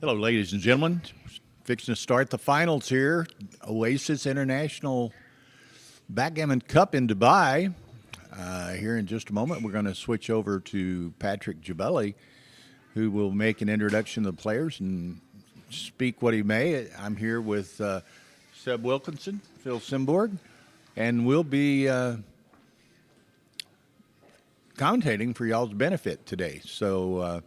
Hello, ladies and gentlemen. Fixing to start the finals here. Oasis International Backgammon Cup in Dubai. Here in just a moment, we're going to switch over to Patrick Jabelli, who will make an introduction to the players and speak what he may. I'm here with Seb Wilkinson, Phil Simborg, and we'll be commentating for y'all's benefit today. So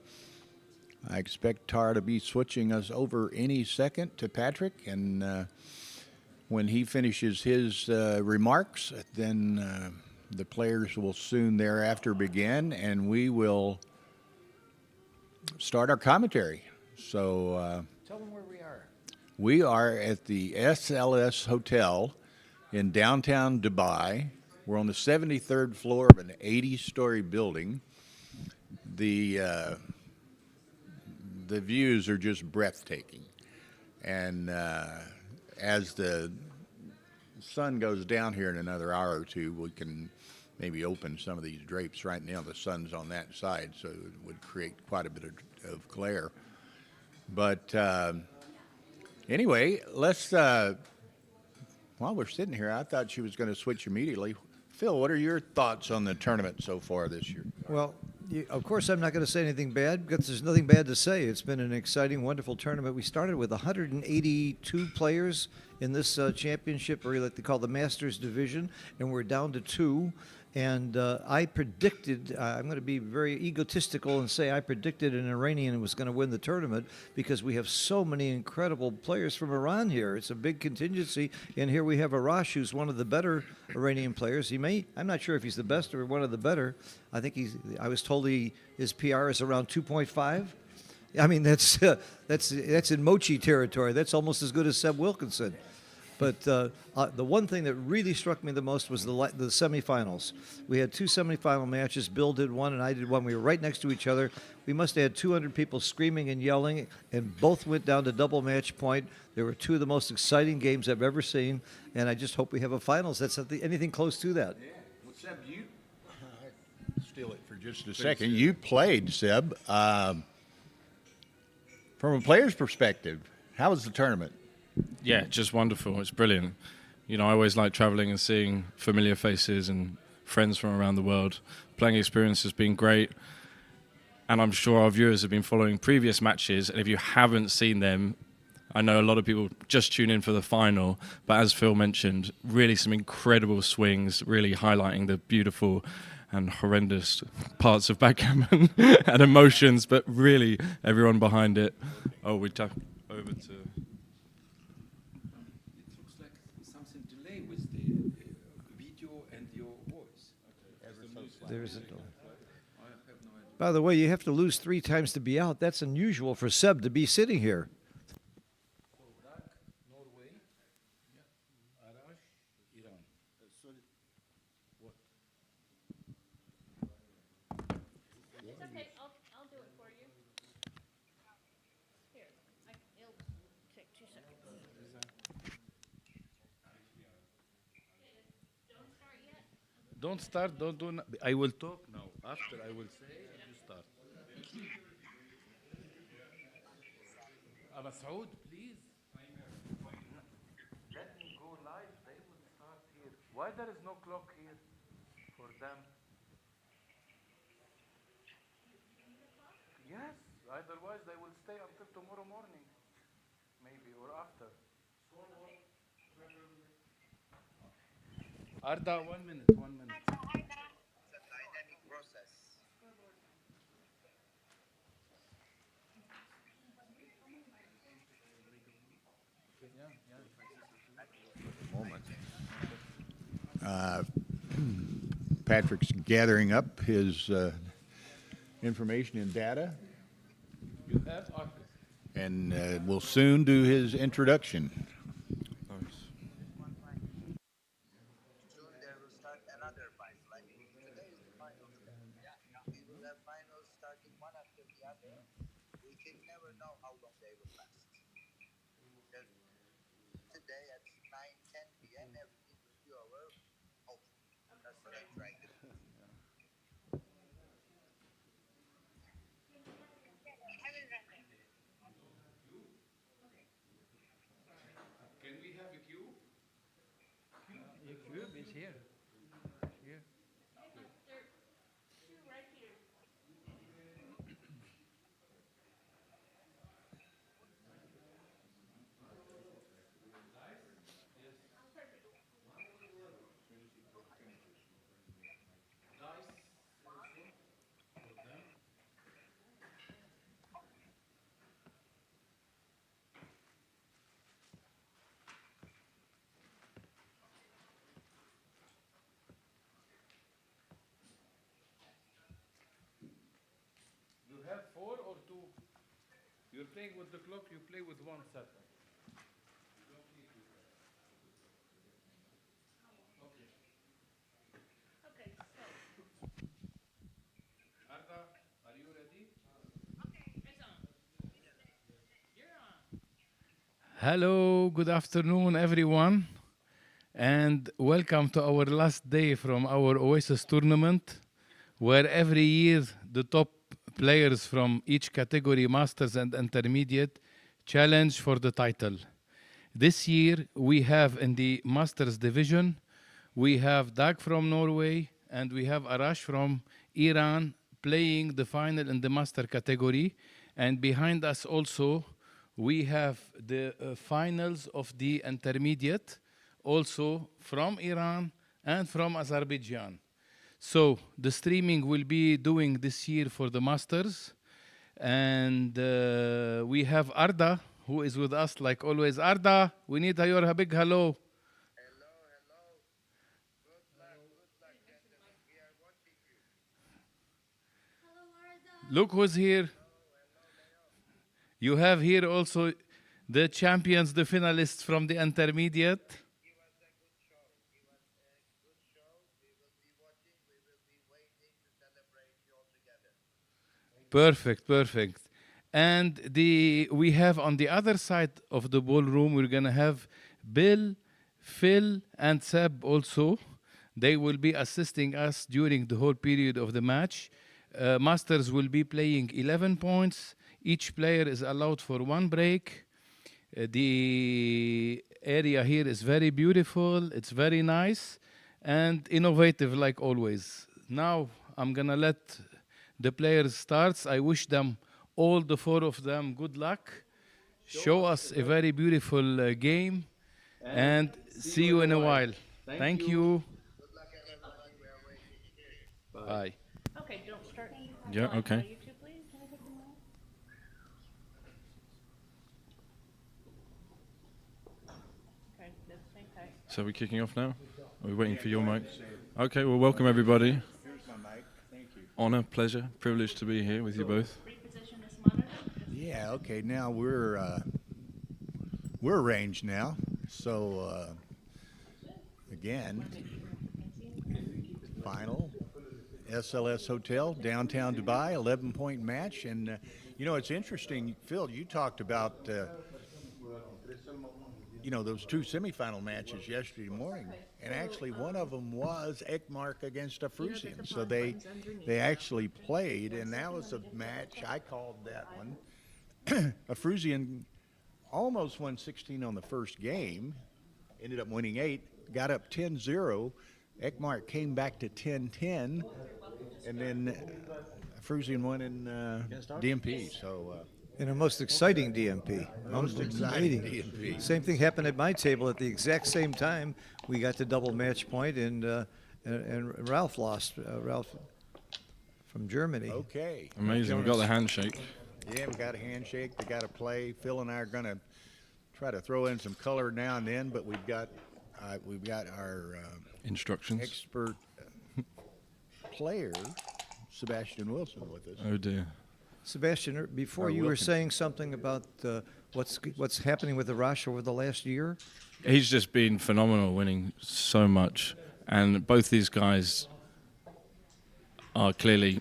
I expect Tar to be switching us over any second to Patrick, and when he finishes his remarks, then the players will soon thereafter begin, and we will start our commentary. So tell them where we are. We are at the SLS Hotel in downtown Dubai. We're on the 73rd floor of an 80-story building. The views are just breathtaking. And as the sun goes down here in another hour or two, we can maybe open some of these drapes. Right now the sun's on that side, so it would create quite a bit of glare. But anyway, let's, while we're sitting here, I thought she was going to switch immediately. Phil, what are your thoughts on the tournament so far this year? Well, of course, I'm not going to say anything bad because there's nothing bad to say. It's been an exciting, wonderful tournament. We started with 182 players in this championship, or like they call the Masters Division, and we're down to 2. And I predicted, I'm going to be very egotistical and say I predicted an Iranian was going to win the tournament because we have so many incredible players from Iran here. It's a big contingency. And here we have Arash, who's one of the better Iranian players. I'm not sure if he's the best or one of the better. I think I was told his PR is around 2.5. I mean, that's in Mochi territory. That's almost as good as Seb Wilkinson. But the one thing that really struck me the most was the semifinals. We had 2 semifinal matches. Bill did one and I did one. We were right next to each other. We must have had 200 people screaming and yelling, and both went down to double match point. There were 2 of the most exciting games I've ever seen, and I just hope we have a finals. That's anything close to that. Yeah. Well, Seb, steal it for just a second. You played, Seb. From a player's perspective, how was the tournament? Yeah, just wonderful. It's brilliant. You know, I always like traveling and seeing familiar faces and friends from around the world. Playing experience has been great. And I'm sure our viewers have been following previous matches. And if you haven't seen them, I know a lot of people just tune in for the final. But as Phil mentioned, really some incredible swings, really highlighting the beautiful and horrendous parts of backgammon and emotions, but really everyone behind it. Oh, we tap over to... By the way, you have to lose 3 times to be out. That's unusual for Seb to be sitting here. It's okay. I'll do it for you. Here, it'll take 2 seconds. Don't start yet. Don't start, don't do. I will talk now. After I will say, you start. Aba Saud, please. Let me go live. They will start here. Why there is no clock here for them? Yes, otherwise they will stay until tomorrow morning, maybe, or after. Arda, 1 minute, 1 minute. It's a dynamic process. Patrick's gathering up his information and data, You have office. and will soon do his introduction. Soon there will start another final. Like today is the final. We will have finals starting one after the other. We can never know how long they will last. Because today at 9:10 p.m. everything will be over. That's what I'm trying to do. Here. Here. Two right here. You have 4 or 2? You're playing with the clock, you play with 1 second. Okay, so Arda, are you ready? it's on. You're on. Hello, good afternoon, everyone, and welcome to our last day from our Oasis tournament, where every year the top players from each category, Masters and Intermediate, challenge for the title. This year, we have in the Masters division, we have Dag from Norway, and we have Arash from Iran playing the final in the Master category, and behind us also, we have the finals of the Intermediate, also from Iran and from Azerbaijan. So the streaming will be doing this year for the Masters. And we have Arda, who is with us like always. Arda, we need your big hello. Hello, hello. Good luck, gentlemen. We are watching you. Look who's here. You have here also the champions, the finalists from the Intermediate. Give us a good show. Give us a good show. We will be watching. We will be waiting to celebrate you all together. Perfect, perfect. And we have on the other side of the ballroom, we're going to have Bill, Phil, and Seb also. They will be assisting us during the whole period of the match. Masters will be playing 11 points. Each player is allowed for 1 break. The area here is very beautiful. It's very nice and innovative like always. Now I'm going to let the players start. I wish them, all the 4 of them, good luck. Show us a very beautiful game and see you in a while. Thank you. Good luck, everybody. We are waiting. Bye. Okay, don't start. Yeah, Hold on. okay. You two, please. Can I take them all? Okay, let's hang tight. So are we kicking off now? Are we waiting for your mic? Okay, well, welcome everybody. Here's my mic. Thank you. Honor, pleasure, privilege to be here with you both. Reposition this monitor. Yeah. Okay. Now we're arranged now. So again, final SLS Hotel, downtown Dubai, 11-point match, and you know it's interesting, Phil. You talked about those 2 semifinal matches yesterday morning, and actually one of them was Ekmark against Afrusian. So they actually played, and that was a match. I called that one. Afrusian almost won 16 on the first game, ended up winning 8, got up 10-0. Ekmark came back to 10-10, and then Afrusian won in DMP. So In a most exciting DMP. Most exciting DMP. Same thing happened at my table at the exact same time. We got to double match point, and Ralph lost. Ralph from Germany. okay. Amazing, we got the handshake. Yeah, we got a handshake. We got to play. Phil and I are going to try to throw in some color now and then, but we've got our Instructions. expert player, Sebastian Wilson, with us. Oh dear. Sebastian, before Or you were Wilkins. saying something about what's happening with Arash over the last year. He's just been phenomenal, winning so much. And both these guys are clearly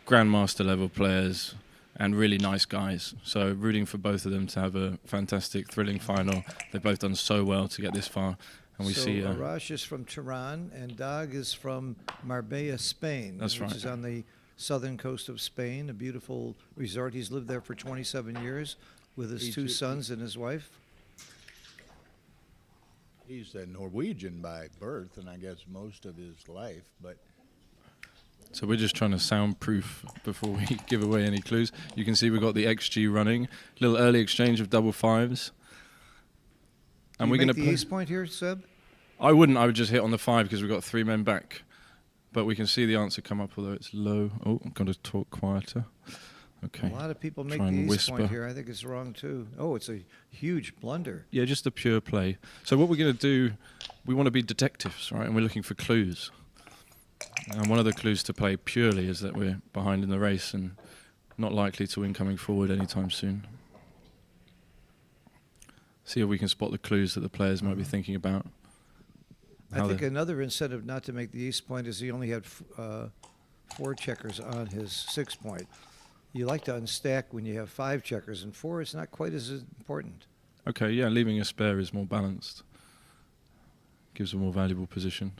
grandmaster level players and really nice guys. So rooting for both of them to have a fantastic, thrilling final. They've both done so well to get this far. And we so see Arash is from Tehran, and Dag is from Marbella, Spain. That's which right. is on the southern coast of Spain, a beautiful resort. He's lived there for 27 years with his He's 2 a- sons and his wife. He's a Norwegian by birth, and I guess most of his life, but So we're just trying to soundproof before we give away any clues. You can see we've got the XG running. Little early exchange of double fives. And we're You going make to the ace point here, Seb? I wouldn't. I would just hit on the 5 because we've got 3 men back. But we can see the answer come up, although it's low. Oh, I've got to talk quieter. Okay. A lot of people make Try and the ace whisper. point here. I think it's wrong too. Oh, it's a huge blunder. Yeah, just a pure play. So what we're going to do, we want to be detectives, right? And we're looking for clues. And one of the clues to play purely is that we're behind in the race and not likely to win coming forward anytime soon. See if we can spot the clues that the players might be thinking about. I How think they- another incentive not to make the ace point is he only had 4 checkers on his 6 point. You like to unstack when you have 5 checkers, and 4 is not quite as important. Okay, yeah, leaving a spare is more balanced. Gives a more valuable position.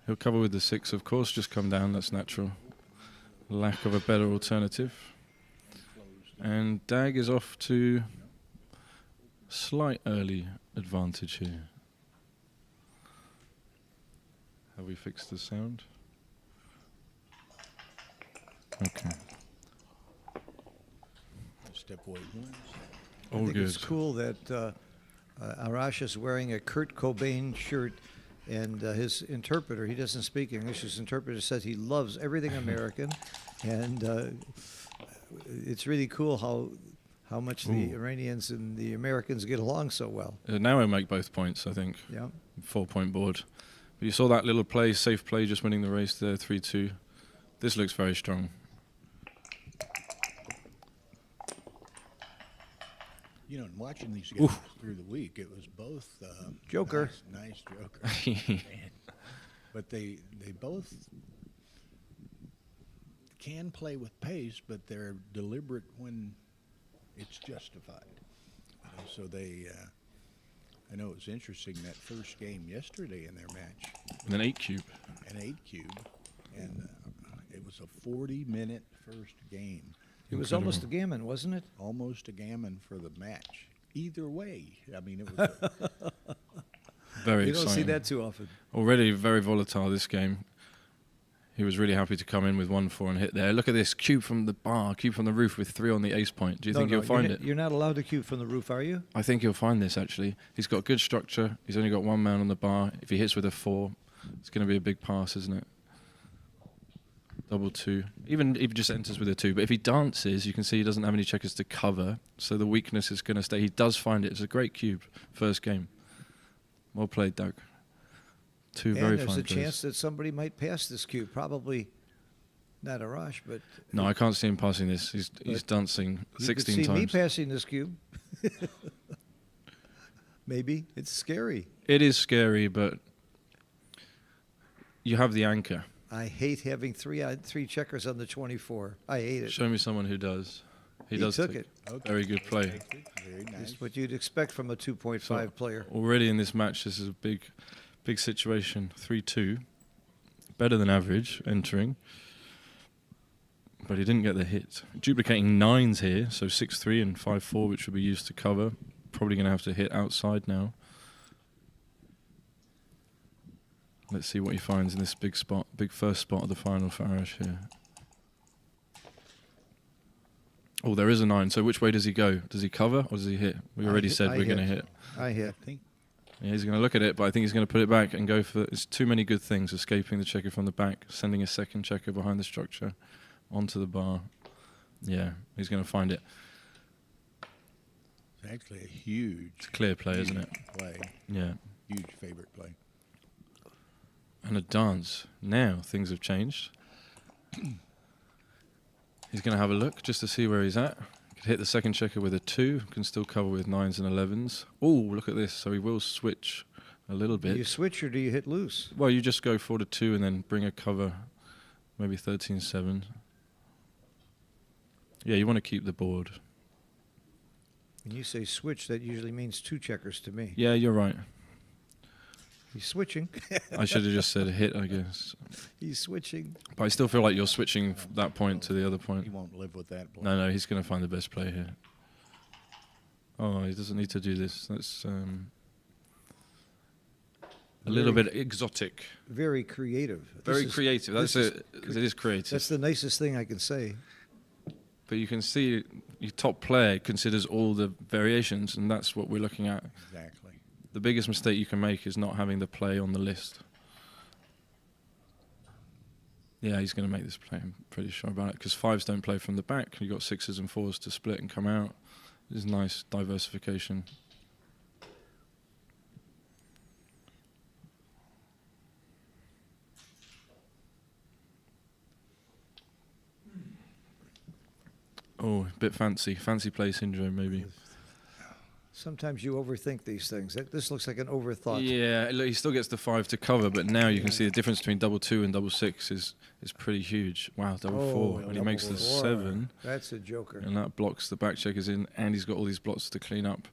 He'll cover with the 6, of course, just come down, that's natural. Lack of a better alternative. And Dag is off to slight early advantage here. Have we fixed the sound? Okay. step away. I All think good. it's cool that Arash is wearing a Kurt Cobain shirt, and his interpreter, he doesn't speak English, his interpreter says he loves everything American, and it's really cool how much the Ooh. Iranians and the Americans get along so well. Now we'll make both points, I think. Yeah. 4-point board. But you saw that little play, safe play, just winning the race there, 3-2. This looks very strong. You know, in watching these guys through the week, it was both Joker. nice joker. But they both can play with pace, but they're deliberate when it's justified. So they, I know it was interesting that first game yesterday in their match, And an 8-cube. an 8 cube, and it was a 40-minute first game. It was Incredible. almost a gammon, wasn't it? Almost a gammon for the match. Either way, I mean, it was Very You don't exciting. see that too often. Already very volatile this game. He was really happy to come in with 1-4 and hit there. Look at this, cube from the bar, cube from the roof with 3 on the ace point. Do you think he'll find it? You're not allowed to cube from the roof, are you? I think he'll find this, actually. He's got good structure. He's only got 1 man on the bar. If he hits with a 4, it's going to be a big pass, isn't it? Double 2. Even if he just enters with a 2. But if he dances, you can see he doesn't have any checkers to cover. So the weakness is going to stay. He does find it. It's a great cube. First game. Well played, Doug. 2 very And there's fine a plays. chance that somebody might pass this cube. Probably not Arash, but No, I can't see him passing this. He's dancing you 16 could see me times. passing this cube. Maybe. It's scary. It is scary, but you have the anchor. I hate having three checkers on the 24. I hate it. Show me someone who does. He does took take it. Very good play. very nice. It's what you'd expect from a 2.5 So, player. Already in this match, this is a big situation. 3-2. Better than average entering. But he didn't get the hit. Duplicating 9s here, so 6-3 and 5-4, which will be used to cover. Probably going to have to hit outside now. Let's see what he finds in this big spot, big first spot of the final for Arash here. Oh, there is a 9. So which way does he go? Does he cover or does he hit? We already said we're going to hit. I hit. I think Yeah, he's going to look at it, but I think he's going to put it back and go for... It's too many good things. Escaping the checker from the back, sending a second checker behind the structure onto the bar. Yeah, he's going to find it. it's actually a huge It's a clear play, isn't it? play. Yeah. Huge favorite play. And a dance. Now things have changed. He's going to have a look just to see where he's at. Could hit the second checker with a 2. Can still cover with 9s and 11s. Oh, look at this. So he will switch a little Do you bit. switch or do you hit loose? Well, you just go 4-2 and then bring a cover, maybe 13-7. Yeah, you want to keep the board. When you say switch, that usually means 2 checkers to me. Yeah, you're right. He's switching. I should have just said a hit, I guess. He's switching. But I still feel like you're switching that point to the other point. He won't live with that play. No, he's going to find the best play here. Oh, he doesn't need to do this. Let's a little bit exotic. Very creative. Very This is- creative. That's this it. It is creative. That's the nicest thing I can say. But you can see your top player considers all the variations, and that's what we're looking at. Exactly. The biggest mistake you can make is not having the play on the list. Yeah, he's going to make this play. I'm pretty sure about it, because 5s don't play from the back. You've got 6s and 4s to split and come out. This is nice diversification. Oh, a bit fancy. Fancy play syndrome, maybe. Sometimes you overthink these things. This looks like an overthought. Yeah, look, he still gets the 5 to cover, but now you can see the difference between double 2 and double 6 is pretty huge. Wow, double 4. And he makes the 7. That's a joker. And that blocks the back checkers in, and he's got all these blocks to clean up.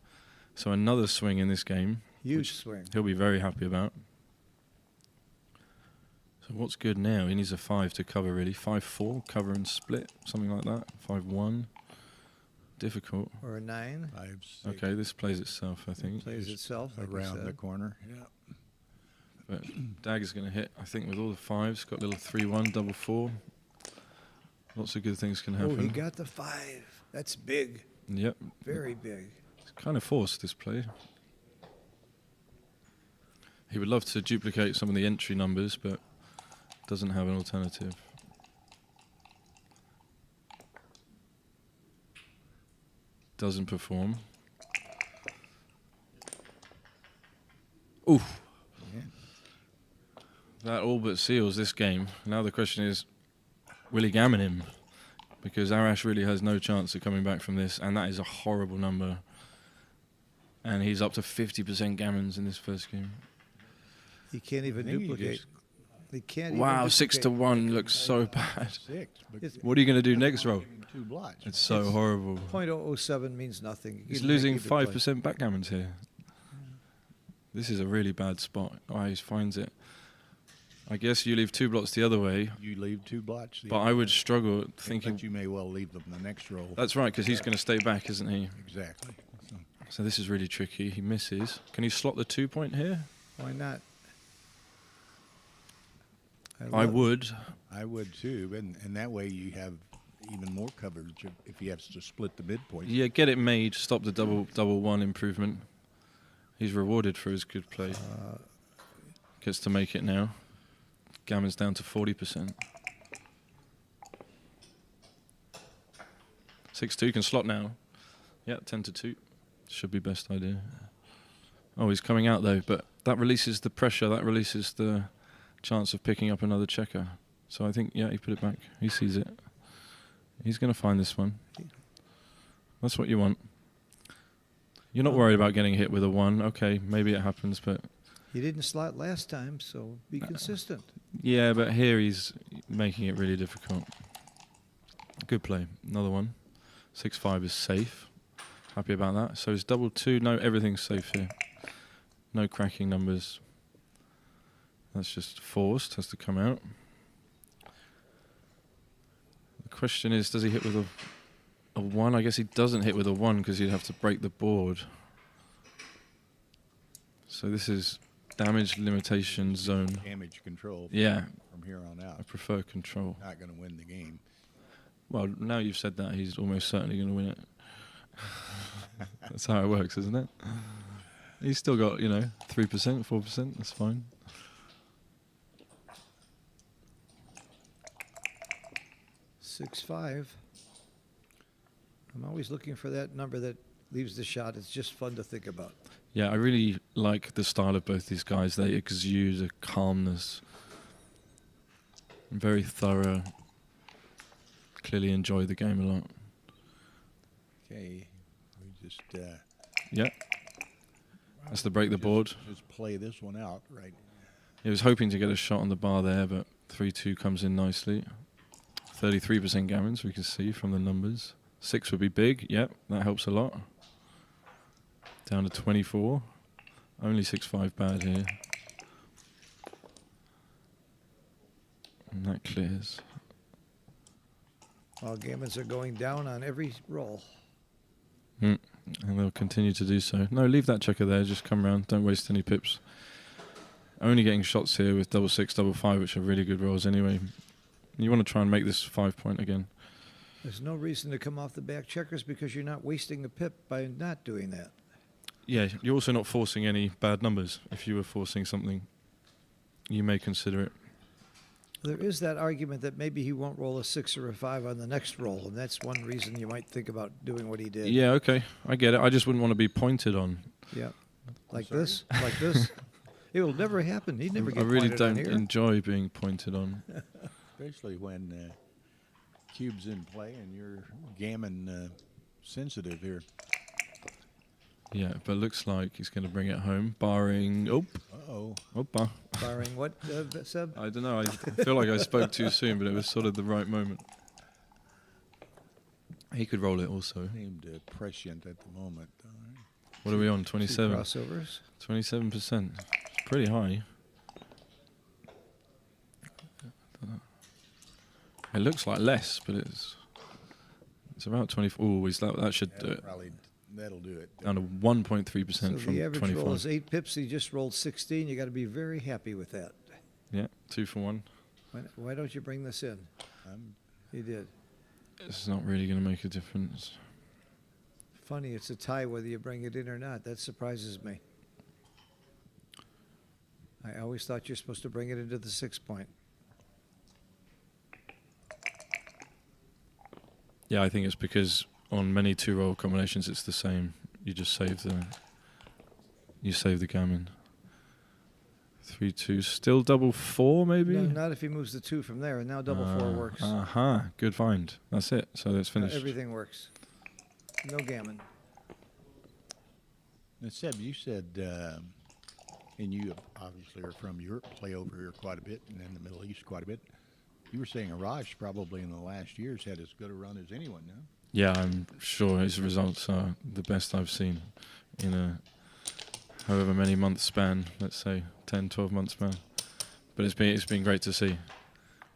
So another swing in this game. Huge swing. He'll be very happy about. So what's good now? He needs a 5 to cover, really. 5-4, cover and split, something like that. 5-1. Difficult. Or a 9. 5, 6. Okay, this plays itself, I think. Plays itself. Like you Around the said. corner. Yeah. But Dagger's going to hit, I think, with all the 5s. Got a little 3-1, double 4. Lots of good things can Oh, happen. he got the 5. That's big. Yep. Very big. It's kind of forced, this play. He would love to duplicate some of the entry numbers, but doesn't have an alternative. Doesn't perform. Oof. Yeah. That all but seals this game. Now the question is, will he gammon him? Because Arash really has no chance of coming back from this, and that is a horrible number. And he's up to 50% gammons in this first game. He can't even think he duplicate. just- He can't even Wow, duplicate. 6 to 1 looks so bad. 6. But It's- What are you going to do next roll? 2 blots. It's so horrible. .007 means nothing. He's Even losing make either play. 5% backgammons here. This is a really bad spot. Oh, he finds it. I guess you leave 2 blocks the other way, You leave 2 blots. the but other I would way. struggle But thinking... you may well leave them the next roll. That's right, because he's going to stay back, isn't he? Exactly. So, So this is really tricky. He misses. Can he slot the 2 point here? Why not? I would. I would too, and that way you have even more coverage if he has to split the midpoint. Yeah, get it made. Stop the double 1 improvement. He's rewarded for his good play. Gets to make it now. Gammon's down to 40%. 6-2 can slot now. Yeah, 10 to 2. Should be best idea. Oh, he's coming out though, but that releases the pressure. That releases the chance of picking up another checker. So I think, yeah, he put it back. He sees it. He's going to find this one. That's what you want. You're not worried about getting hit with a 1. Okay, maybe it happens, but... He didn't slot last time, so be consistent. Yeah, but here he's making it really difficult. Good play. Another one. 6-5 is safe. Happy about that. So it's double 2. No, everything's safe here. No cracking numbers. That's just forced. Has to come out. The question is, does he hit with a 1? I guess he doesn't hit with a 1 because he'd have to break the board. So this is damage limitation zone. Damage control. Yeah, From here on I out. prefer control. Not going to win the game. Well, now you've said that, he's almost certainly going to win it. That's how it works, isn't it? He's still got, 3%, 4%, that's fine. Six, 5. I'm always looking for that number that leaves the shot. It's just fun to think about. Yeah, I really like the style of both these guys. They exude a calmness. Very thorough. Clearly enjoy the game a lot. Okay. We just Yeah. That's to break the board. just play this one out right. He was hoping to get a shot on the bar there, but 3-2 comes in nicely. 33% gammons, we can see from the numbers. 6 would be big. Yep, that helps a lot. Down to 24. Only 6-5 bad here. And that clears. While gammons are going down on every roll. And they'll continue to do so. No, leave that checker there. Just come round. Don't waste any pips. only getting shots here with double 6, double 5, which are really good rolls anyway. You want to try and make this 5 point again. There's no reason to come off the back checkers because you're not wasting a pip by not doing that. Yeah, you're also not forcing any bad numbers. If you were forcing something, you may consider it. There is that argument that maybe he won't roll a 6 or a 5 on the next roll, and that's one reason you might think about doing what he did. Yeah, okay, I get it. I just wouldn't want to be pointed on. Yeah. Like this? Like this? It will never happen. He'd never I get really pointed on don't here. enjoy being pointed on. Especially when cube's in play and you're gammon sensitive here. Yeah, but looks like he's going to bring it home, barring... Oh, Uh-oh. Opa. Barring what, Seb? I don't know. I feel like I spoke too soon, but it was sort of the right moment. He could roll it also. Named prescient at the moment. All right. What are we on? Two 27? crossovers. 27%. It's pretty high. It looks like less, but it's about 24. Oh, that should do it. That'll do it. Down to 1.3% So from the average roll 25. is 8 pips. He just rolled 16. You got to be very happy with that. Yeah, 2 for 1. Why don't you bring this in? He did. It's not really going to make a difference. Funny, it's a tie whether you bring it in or not. That surprises me. I always thought you're supposed to bring it into the 6 point. Yeah, I think it's because on many 2-roll combinations it's the same. You just save the gammon. 3-2, still double 4 maybe? No, not if he moves the 2 from there, and now double 4 works. Aha, good find. That's it. So that's finished. Everything works. No gammon. Now, Seb, you said, and you obviously are from Europe, play over here quite a bit, and in the Middle East quite a bit. You were saying Arash probably in the last years had as good a run as anyone now. Yeah, I'm sure his results are the best I've seen in a however many month span, let's say 10, 12 month span. But it's been great to see.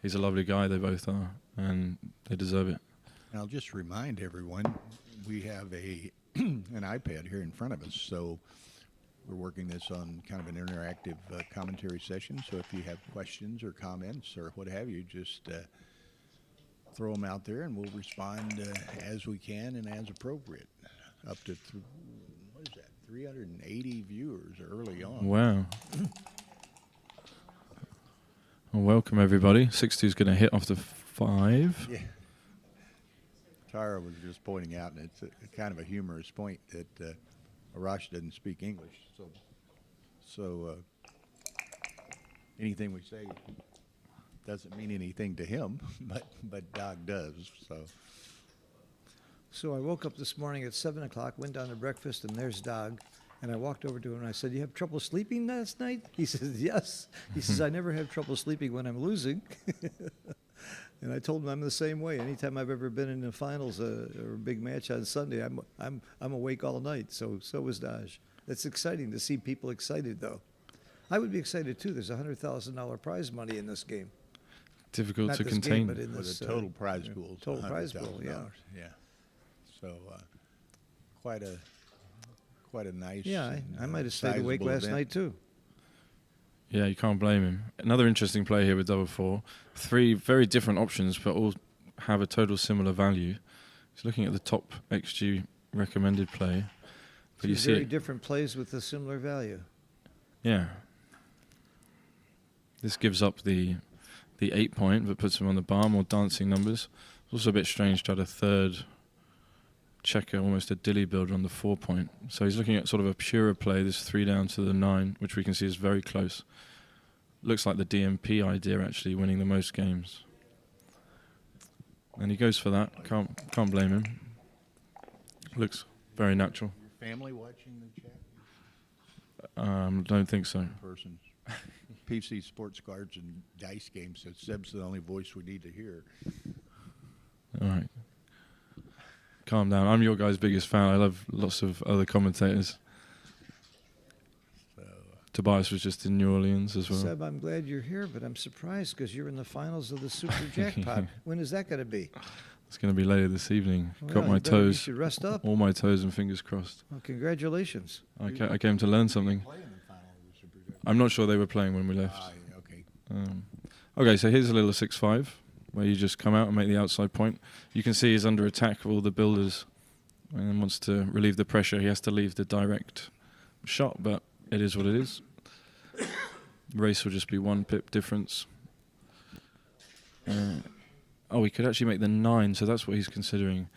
He's a lovely guy, they both are, and they deserve it. And I'll just remind everyone, we have an iPad here in front of us, so we're working this on kind of an interactive commentary session. So if you have questions or comments or what have you, just throw them out there and we'll respond as we can and as appropriate. Up to, what is that, 380 viewers early on. Wow. Well, welcome everybody. 62's going to hit off the 5. Yeah. Tara was just pointing out, and it's a kind of a humorous point, that Arash doesn't speak English, so anything we say doesn't mean anything to him, but Doc does. So I woke up this morning at 7 o'clock, went down to breakfast, and there's Dog. And I walked over to him and I said, "You have trouble sleeping last night?" He says, "Yes." He says, "I never have trouble sleeping when I'm losing." And I told him I'm the same way. Anytime I've ever been in the finals or a big match on Sunday, I'm awake all night. So was Daj. It's exciting to see people excited, though. I would be excited too. There's $100,000 prize money in this game. Difficult Not to this contain. game, but in For this the total prize pool. total prize pool, yeah. Yeah. So quite a nice. Yeah, I might have stayed sizable awake last event. night too. Yeah, you can't blame him. Another interesting play here with double 4. 3 very different options, but all have a total similar value. He's looking at the top XG recommended play. But you see Very it. different plays with a similar value. Yeah. This gives up the 8 point, but puts him on the bar, more dancing numbers. It's also a bit strange to add a third checker, almost a dilly builder on the 4 point. So he's looking at sort of a purer play, this 3 down to the 9, which we can see is very close. Looks like the DMP idea actually winning the most games. And he goes for that. Can't blame him. Looks very natural. Your family watching the chat? Don't think so. Persons. PC Sports Cards and Dice Games says Seb's the only voice we need to hear. All right. Calm down. I'm your guy's biggest fan. I love lots of other commentators. So, Tobias was just in New Orleans as well. Seb, I'm glad you're here, but I'm surprised because you're in the finals of the Super Jackpot. When is that going to be? It's going to be later this evening. Well, Got my you better- You toes, should rest up. all my toes and fingers crossed. Well, congratulations. I came to learn something. play in the final of the Super Jackpot. I'm not sure they were playing when we left. Okay. Okay, so here's a little 6-5 where you just come out and make the outside point. You can see he's under attack of all the builders and wants to relieve the pressure. He has to leave the direct shot, but it is what it is. Race will just be 1 pip difference. Oh, he could actually make the 9, so that's what he's considering.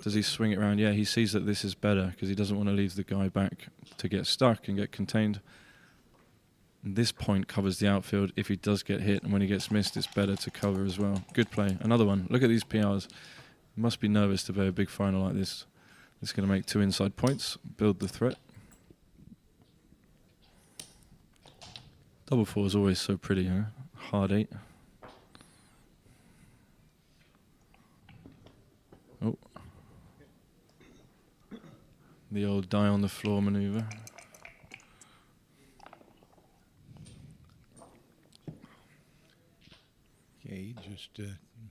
Does he swing it around? Yeah, he sees that this is better because he doesn't want to leave the guy back to get stuck and get contained. This point covers the outfield if he does get hit, and when he gets missed, it's better to cover as well. Good play. Another one. Look at these PRs. He must be nervous to play a big final like this. It's going to make 2 inside points, build the threat. Double 4 is always so pretty, huh? Hard 8. Oh. The old die on the floor maneuver. Okay, just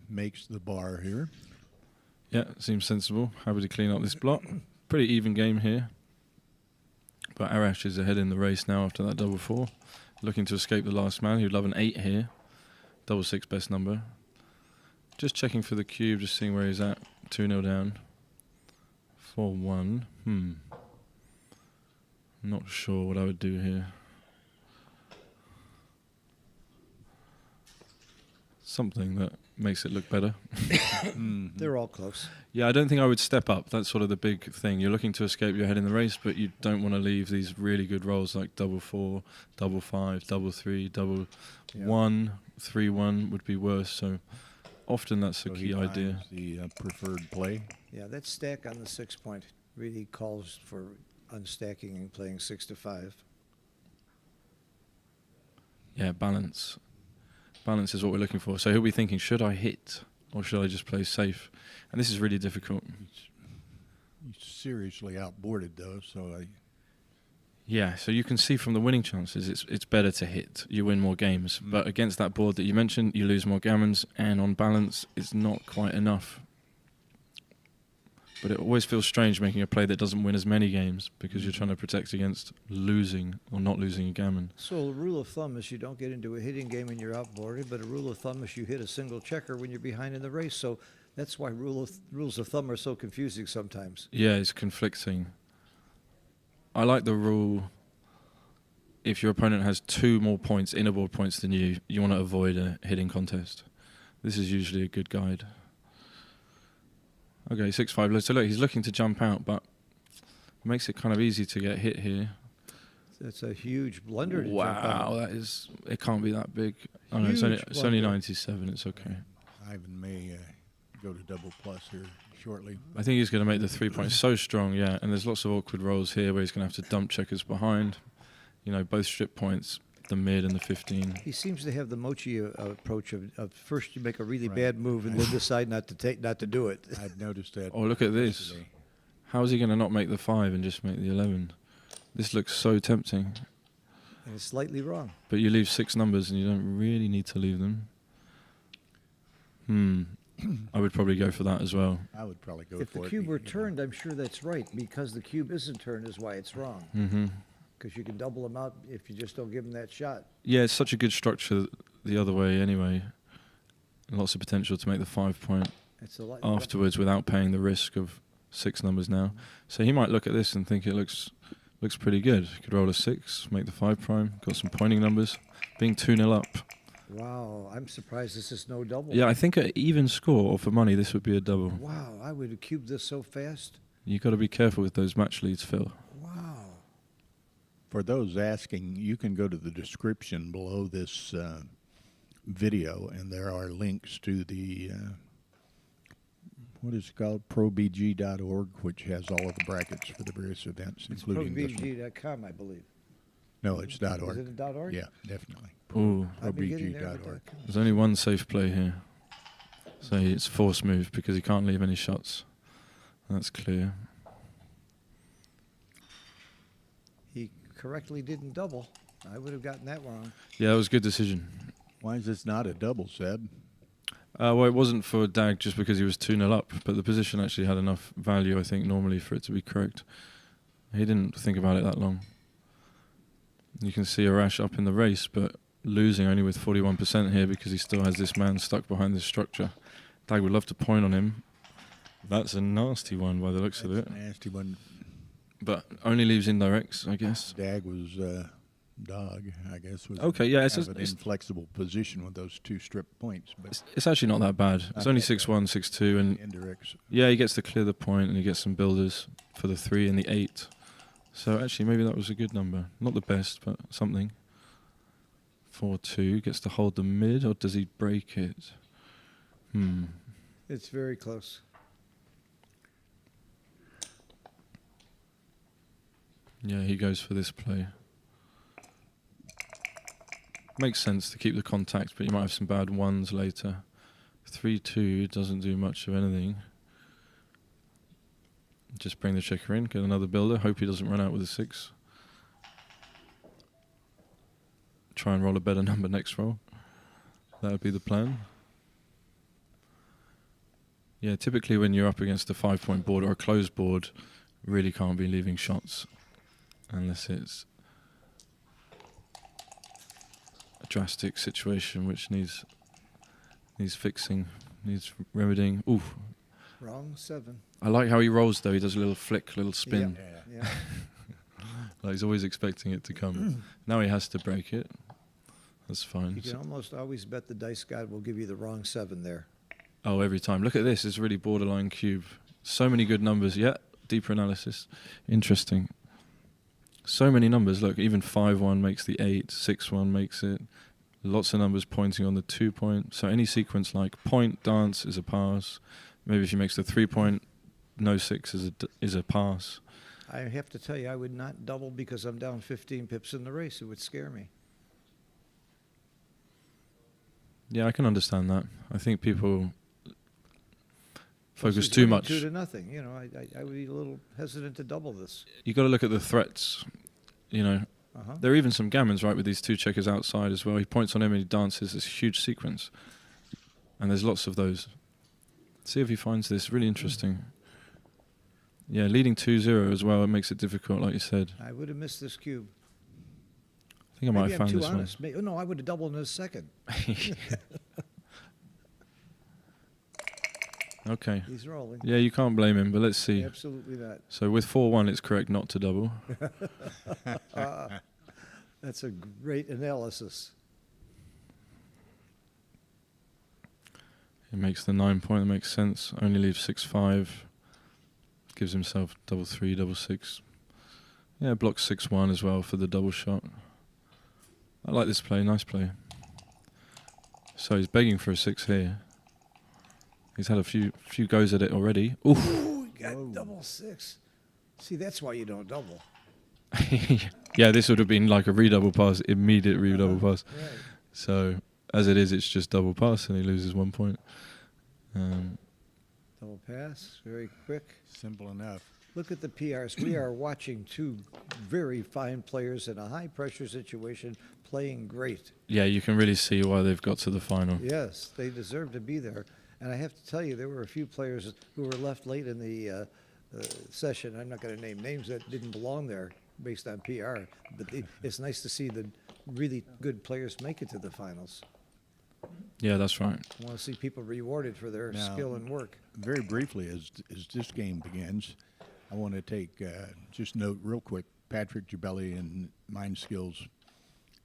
makes the bar here. Yeah, seems sensible. Happy to clean up this block. Pretty even game here. But Arash is ahead in the race now after that double 4. Looking to escape the last man. He'd love an 8 here. Double 6 best number. Just checking for the cube, just seeing where he's at. 2-0 down. 4-1. Not sure what I would do here. Something that makes it look better. They're all close. Yeah, I don't think I would step up. That's sort of the big thing. You're looking to escape your head in the race, but you don't want to leave these really good rolls like double 4, double 5, double 3, double 1, 3-1 would be worse. So often that's a So key he idea. finds the preferred play. Yeah, that stack on the 6 point really calls for unstacking and playing 6 to 5. Yeah, balance. Balance is what we're looking for. So he'll be thinking, should I hit or should I just play safe? And this is really difficult. He's seriously outboarded though, so Yeah, so you can see from the winning chances, it's better to hit. You win more games. But against that board that you mentioned, you lose more gammons, and on balance, it's not quite enough. But it always feels strange making a play that doesn't win as many games because you're trying to protect against losing or not losing a gammon. So a rule of thumb is you don't get into a hitting game when you're outboarded, but a rule of thumb is you hit a single checker when you're behind in the race. So that's why rules of thumb are so confusing sometimes. Yeah, it's conflicting. I like the rule, if your opponent has 2 more points, inner board points than you, you want to avoid a hitting contest. This is usually a good guide. Okay, 6-5. So look, he's looking to jump out, but it makes it kind of easy to get hit here. That's a huge blunder to jump out. Wow, that is, it can't be that big. Oh no, Huge it's only blunder. 97, it's okay. Ivan may go to double plus here shortly. I think he's going to make the 3 points so strong, yeah, and there's lots of awkward rolls here where he's going to have to dump checkers behind. You know, both strip points, the mid and the 15. He seems to have the Mochi approach of first you make a really bad move and then decide not to do it. I'd noticed that. Oh, look at this. yesterday. How is he going to not make the 5 and just make the 11? This looks so tempting. And it's slightly wrong. But you leave 6 numbers and you don't really need to leave them. I would probably go for that as well. I would probably go If for the it. cube were turned, I'm sure that's right, because the cube isn't turned is why it's wrong. Mm-hmm. Because you can double them out if you just don't give them that shot. Yeah, it's such a good structure the other way anyway. Lots of potential to make the 5 point It's a lot. afterwards without paying the risk of 6 numbers now. So he might look at this and think it looks pretty good. He could roll a 6, make the 5 prime, got some pointing numbers. Being 2-0 up. Wow, I'm surprised this is no double. Yeah, I think an even score or for money this would be a double. Wow, I would have cubed this so fast. You've got to be careful with those match leads, Phil. Wow. For those asking, you can go to the description below this video, and there are links to the, what is it called, probg.org, which has all of the brackets for the various events, It's including this one. probg.com, I believe. No, it's .org. Is it a .org? Yeah, definitely. Ooh, I've been getting there, but probg.org. .com. there's only one safe play here. So it's force move because he can't leave any shots. That's clear. He correctly didn't double. I would have gotten that wrong. Yeah, that was a good decision. Why is this not a double, Seb? Well, it wasn't for Dag just because he was 2-0 up, but the position actually had enough value, I think, normally for it to be correct. He didn't think about it that long. You can see Arash up in the race, but losing only with 41% here because he still has this man stuck behind this structure. Dag would love to point on him. That's a nasty one by the looks of it. Nasty one. But only leaves indirects, I guess. Dag was dog, I guess. Was Okay, yeah, it's kind of just- an inflexible position with those two strip points, but It's actually not that bad. It's only 6-1, 6-2, and indirects. yeah, he gets to clear the point and he gets some builders for the 3 and the 8. So actually, maybe that was a good number. Not the best, but something. 4-2, gets to hold the mid, or does he break it? It's very close. Yeah, he goes for this play. Makes sense to keep the contact, but you might have some bad ones later. 3-2 doesn't do much of anything. Just bring the checker in, get another builder. Hope he doesn't run out with a 6. Try and roll a better number next roll. That would be the plan. Yeah, typically when you're up against a 5-point board or a closed board, really can't be leaving shots unless it's a drastic situation which needs fixing, needs remedying. Ooh, Wrong 7. I like how he rolls though. He does a little flick, little spin. Yeah. Like he's always expecting it to come. Now he has to break it. That's fine. You can almost always bet the dice god will give you the wrong 7 there. Oh, every time. Look at this. It's really borderline cube. So many good numbers. Yeah, deeper analysis. Interesting. So many numbers. Look, even 5-1 makes the 8. 6-1 makes it. Lots of numbers pointing on the 2-point. So any sequence like point, dance is a pass. Maybe if he makes the 3-point, no 6 is a pass. I have to tell you, I would not double because I'm down 15 pips in the race. It would scare me. Yeah, I can understand that. I think people Plus focus he's too winning much. 2-0. You know, I would be a little hesitant to double this. You got to look at the threats. You know, Uh-huh. there are even some gammons right with these 2 checkers outside as well. He points on him and he dances this huge sequence, and there's lots of those. See if he finds this really interesting. Yeah, leading 2-0 as well. It makes it difficult, like you said. I would have missed this cube. I think I might Maybe have I'm found too this honest. No, I would have doubled in a second. one. Okay. He's rolling. Yeah, you can't blame him, but let's see. Absolutely not. So with 4-1, it's correct not to double. That's a great analysis. He makes the 9-point. That makes sense. Only leaves 6-5. Gives himself double 3, double 6. Yeah, blocks 6-1 as well for the double shot. I like this play. Nice play. So he's begging for a 6 here. He's had a few goes at it already. Oof. Ooh, he got double 6. See, that's why you don't double. Yeah, this would have been like a redouble pass, immediate redouble pass. Right. So as it is, it's just double pass, and he loses 1 point. Double pass, very quick. Simple enough. Look at the PRs. We are watching 2 very fine players in a high-pressure situation playing great. Yeah, you can really see why they've got to the final. Yes, they deserve to be there. And I have to tell you, there were a few players who were left late in the session. I'm not going to name names that didn't belong there based on PR, but it's nice to see the really good players make it to the finals. Yeah, that's right. I want to see people rewarded for their Now- skill and work. Very briefly, as this game begins, I want to take just note real quick Patrick Gibelli and Mind Skillz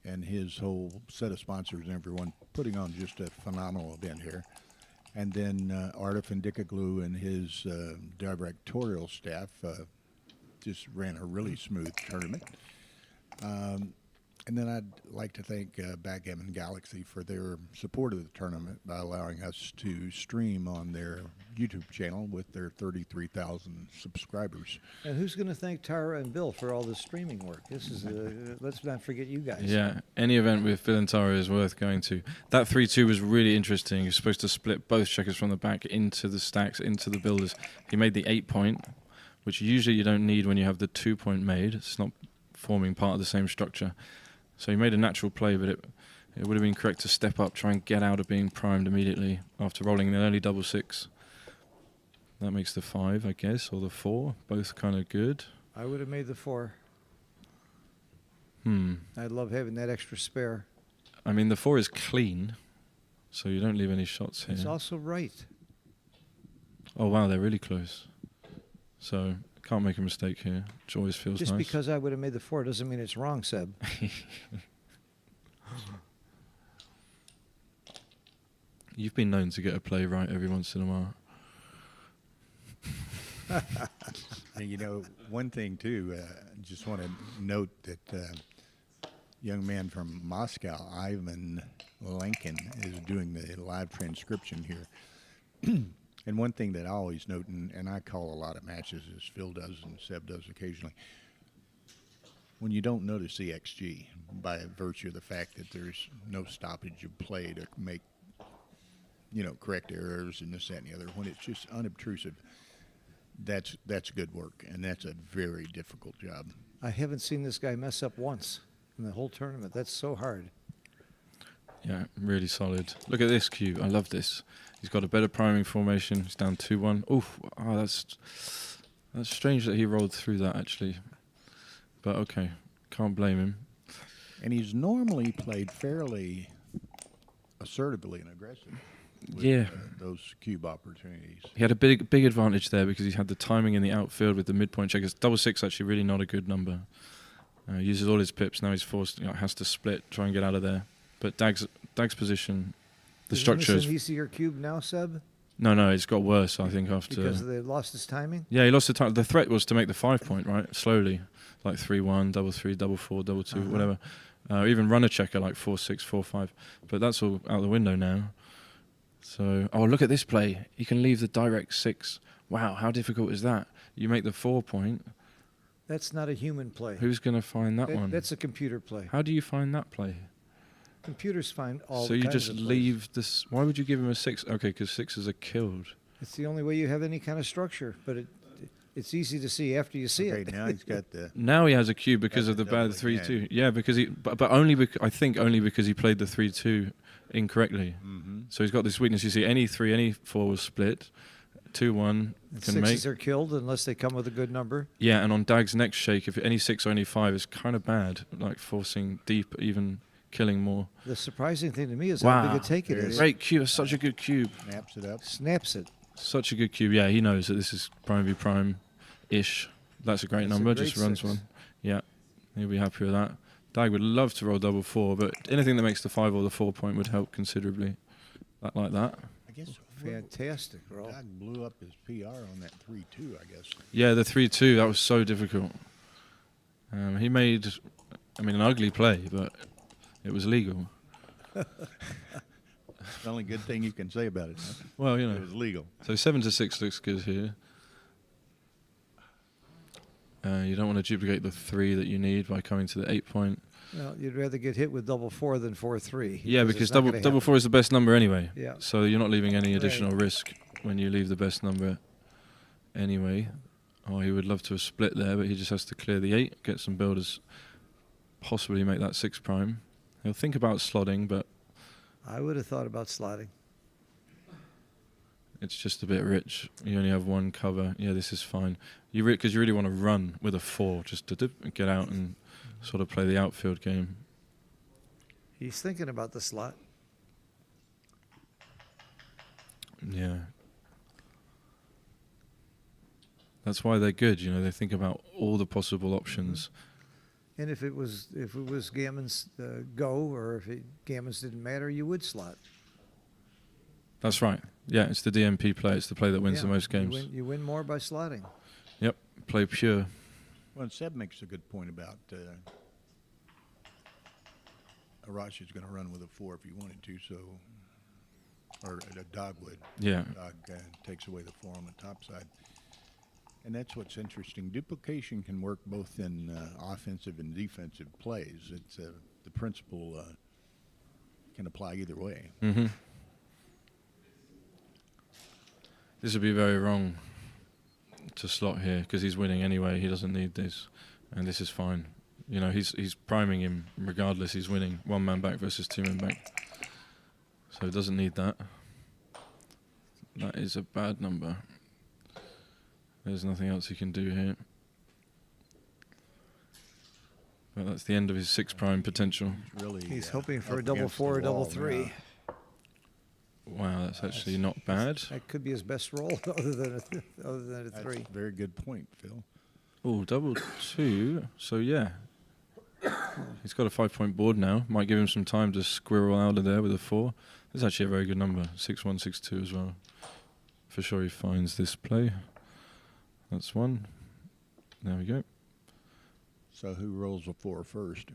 and his whole set of sponsors and everyone putting on just a phenomenal event here. And then Artif and Dickaglue and his directorial staff just ran a really smooth tournament. And then I'd like to thank Backgammon Galaxy for their support of the tournament by allowing us to stream on their YouTube channel with their 33,000 subscribers. And who's going to thank Tara and Bill for all the streaming work? This is let's not forget you guys. Yeah, any event with Phil and Tara is worth going to. That 3-2 was really interesting. You're supposed to split both checkers from the back into the stacks, into the builders. He made the 8-point, which usually you don't need when you have the 2-point made. It's not forming part of the same structure. So he made a natural play, but it would have been correct to step up, try and get out of being primed immediately after rolling an early double 6. That makes the 5, I guess, or the 4. Both kind of good. I would have made the 4. I love having that extra spare. I mean, the 4 is clean, so you don't leave any shots here. It's also right. Oh, wow, they're really close. So, can't make a mistake here, which always feels Just nice. because I would have made the 4 doesn't mean it's wrong, Seb. You've been known to get a play right every once in a while. And, you know, one thing too, just want to note that young man from Moscow, Ivan Lankin, is doing the live transcription here. And one thing that I always note, and I call a lot of matches, as Phil does and Seb does occasionally, when you don't notice the XG by virtue of the fact that there's no stoppage of play to make, you know, correct errors and this, that, and the other, when it's just unobtrusive, that's good work, and that's a very difficult job. I haven't seen this guy mess up once in the whole tournament. That's so hard. Yeah, really solid. Look at this cube. I love this. He's got a better priming formation. He's down 2-1. Oof. Oh, that's strange that he rolled through that, actually. But okay, can't blame him. And he's normally played fairly assertively and aggressive with Yeah. Those cube opportunities. He had a big advantage there because he had the timing in the outfield with the midpoint checkers. 6-6 actually really not a good number. Uses all his pips. Now he's forced, has to split, try and get out of there. But Dag's position, the structure Is is... an easier cube now, Seb? No, it's got worse, I think, after... Because they lost his timing? Yeah, he lost the time. The threat was to make the 5-point, right? Slowly. Like 3-1, 3-3, 4-4, 2-2, whatever. Even runner checker like 4-6, 4-5. But that's all out the window now. So, oh, look at this play. He can leave the direct 6. Wow, how difficult is that? You make the 4-point. That's not a human play. Who's going to find that one? That's a computer play. How do you find that play? Computers find all So the you kinds just of plays. leave this... Why would you give him a 6? Okay, because 6s are killed. It's the only way you have any kind of structure, but it's easy to see after you see Okay, it. now he's got the... Now he has a cube because That's of the a bad doubling, 3-2. Yeah, because he... But only I think only because he played the 3-2 incorrectly. So he's got this weakness. You see, any 3, any 4 was split. 2-1 can make... Sixes are killed unless they come with a good number. Yeah, and on Dag's next shake, if any 6 or any 5 is kind of bad, like forcing deep, even killing more. The surprising thing to me is Wow. how big a take it is. Great cube, such a good cube. Snaps it up. Snaps it. Such a good cube. Yeah, he knows that this is prime v prime-ish. That's a great That's a number, great just runs 6. one. Yeah, he'll be happy with that. Dag would love to roll double 4, but anything that makes the 5 or the 4-point would help considerably. Like that. I guess Fantastic roll. Doug blew up his PR on that 3-2, I guess. Yeah, the 3-2, that was so difficult. He made, an ugly play, but it was legal. The only good thing you can say about it. Huh? Well, It was legal. So 7-6 looks good here. You don't want to duplicate the 3 that you need by coming to the 8-point. Well, you'd rather get hit with double 4 than 4-3. Yeah, because it's not gonna double happen. 4 is the best number anyway. Yeah. So you're not leaving any Right. additional risk when you leave the best number anyway. Oh, he would love to have split there, but he just has to clear the 8, get some builders, possibly make that 6 prime. He'll think about slotting, but I would have thought about slotting. it's just a bit rich. You only have one cover. Yeah, this is fine. Because you really want to run with a 4 just to get out and sort of play the outfield game. He's thinking about the slot. Yeah. That's why they're good, they think about all the possible options. And if it was Gammon's go, or if Gammon's didn't matter, you would slot. That's right. Yeah, it's the DMP play. It's the play that wins Yeah, the most games. You win more by slotting. Yep, play pure. Well, and Seb makes a good point about Arash is going to run with a 4 if he wanted to, so, or a dog would. Yeah. Dog takes away the 4 on the top side. And that's what's interesting. Duplication can work both in offensive and defensive plays. It's the principle can apply either way. Mm-hmm. This would be very wrong to slot here because he's winning anyway. He doesn't need this, and this is fine. He's priming him regardless. He's winning 1 man back versus 2 men back, so he doesn't need that. That is a bad number. There's nothing else he can do here. But that's the end of his 6 prime potential. Really, He's hoping for a up double against four the or double wall three. now. Wow, that's actually not bad. That could be his best roll, other than a That's three. a very good point, Phil. Oh, double 2. So yeah, he's got a 5-point board now. Might give him some time to squirrel out of there with a 4. That's actually a very good number. 6-1, 6-2 as well. For sure he finds this play. That's 1. There we go. So who rolls a 4 first?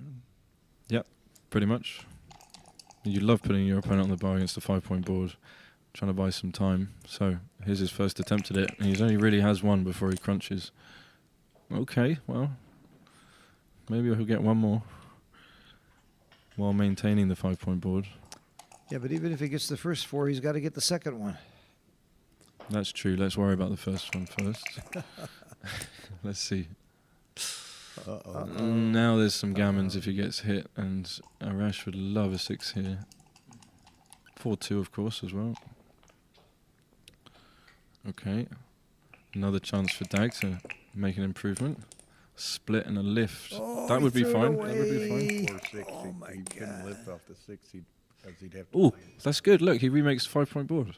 Yep, pretty much. You love putting your opponent on the bar against a 5-point board, trying to buy some time. So here's his first attempt at it, and he only really has 1 before he crunches. Okay, well, maybe he'll get 1 more while maintaining the 5-point board. Yeah, but even if he gets the first 4, he's got to get the second one. That's true. Let's worry about the first one first. Let's see. Now there's some gammons if he gets hit, and Arash would love a 6 here. 4-2, of course, as well. Okay. Another chance for Dag to make an improvement. Split and a lift. That would be fine. That would be fine. 4 6. Oh my he couldn't God. lift off the 6 because he'd have to. Oh, play. that's good. Look, he remakes 5-point board.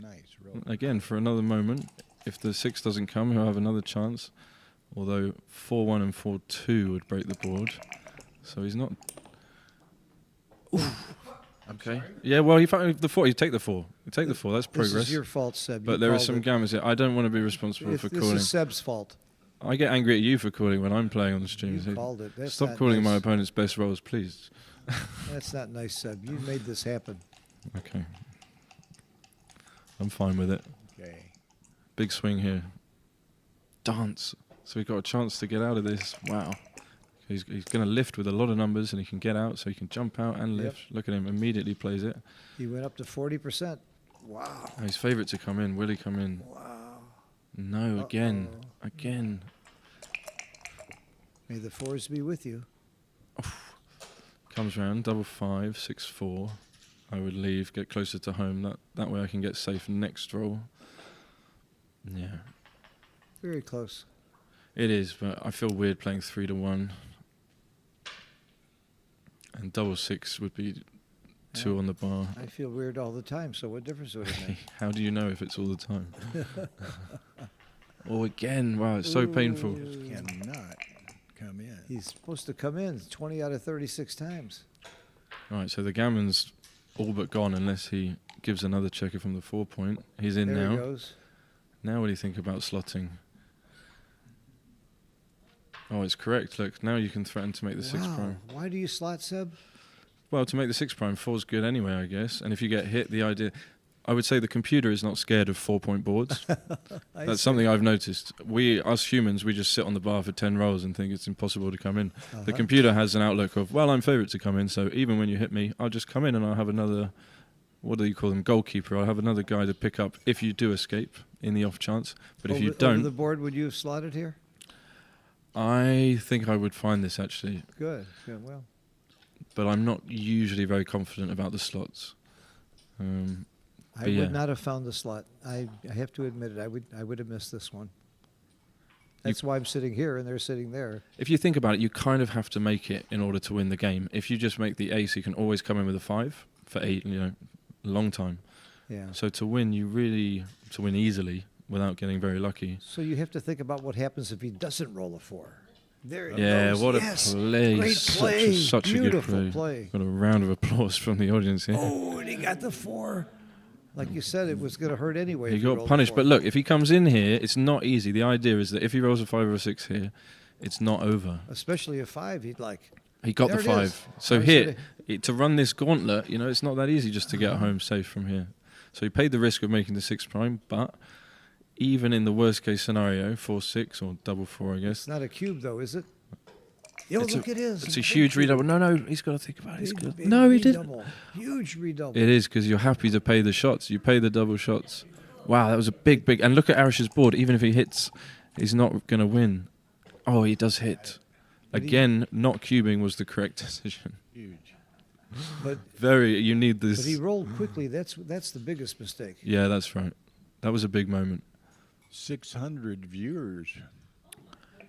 Nice roll. Again, for another moment. If the 6 doesn't come, he'll have another chance. Although 4-1 and 4-2 would break the board. So he's not... Okay. Yeah, well, he found the 4. You take the 4. You take the 4. That's progress. This is your fault, Seb. But You there are called some it. gammons here. I don't want to be responsible for This calling. is Seb's fault. I get angry at you for calling when I'm playing on the stream. You So called it. That's stop not calling my nice. opponent's best rolls, please. That's not nice, Seb. You made this happen. Okay. I'm fine with it. Okay. Big swing here. Dance. So we've got a chance to get out of this. Wow. He's going to lift with a lot of numbers, and he can get out, so he can jump out and Yep. lift. Look at him, immediately plays it. He went up to 40%. Wow. His favourite to come in. Will he come in? Wow. No, again. Again. May the 4s be with you. Comes round, double 5, 6-4. I would leave, get closer to home. That way I can get safe next roll. Yeah. Very close. It is, but I feel weird playing 3-1. And double 6 would be 2 on the bar. I feel weird all the time, so what difference would it make? How do you know if it's all the time? Oh, again. Wow, it's so painful. Just cannot come in. He's supposed to come in 20 out of 36 times. Right, so the gammon's all but gone unless he gives another checker from the 4-point. He's in There now. he goes. Now what do you think about slotting? Oh, it's correct. Look, now you can threaten to make the 6 Wow. prime. Why do you slot, Seb? Well, to make the 6 prime, 4's good anyway, I guess. And if you get hit, the idea... I would say the computer is not scared of 4-point boards. That's something I've noticed. Us humans, we just sit on the bar for 10 rolls and think it's impossible to come in. The computer has an outlook of, well, I'm favourite to come in, so even when you hit me, I'll just come in and I'll have another, what do you call them, goalkeeper. I'll have another guy to pick up if you do escape in the off chance. But if you Over don't, the board, would you have slotted here? I think I would find this actually. Good. Good. Well, But I'm not usually very confident about the slots. I But yeah. would not have found the slot. I have to admit it. I would have missed this one. That's why I'm sitting here and they're sitting there. If you think about it, you kind of have to make it in order to win the game. If you just make the ace, you can always come in with a 5 for 8, a long time. Yeah. So to win easily without getting very lucky. So you have to think about what happens if he doesn't roll a 4. There it Yeah, goes. what a Yes. play. Great play. Such a good Beautiful play. play. Got a round of applause from the audience here. Oh, and he got the 4. Like you said, it was going to hurt anyway. He if got rolled a punished. 4. But look, if he comes in here, it's not easy. The idea is that if he rolls a 5 or a 6 here, it's not over. Especially a 5, he'd like. He got There the it 5. is. So I here, said to run this gauntlet, it's not that easy just to get home safe from here. So he paid the risk of making the 6 prime, but even in the worst case scenario, 4-6 or double 4, I guess. It's not a cube, though, is it? Yo, It's look, it is. It's a Big huge cube. redouble. No, he's got to think about it. He's Big, got big no, he didn't. redouble. Huge redouble. It is because you're happy to pay the shots. You pay the double shots. Wow, that was a big. And look at Arish's board. Even if he hits, he's not going to win. Oh, he does hit. Again, not cubing was the correct decision. Huge. But You need this. but he rolled quickly. That's the biggest mistake. Yeah, that's right. That was a big moment. 600 viewers.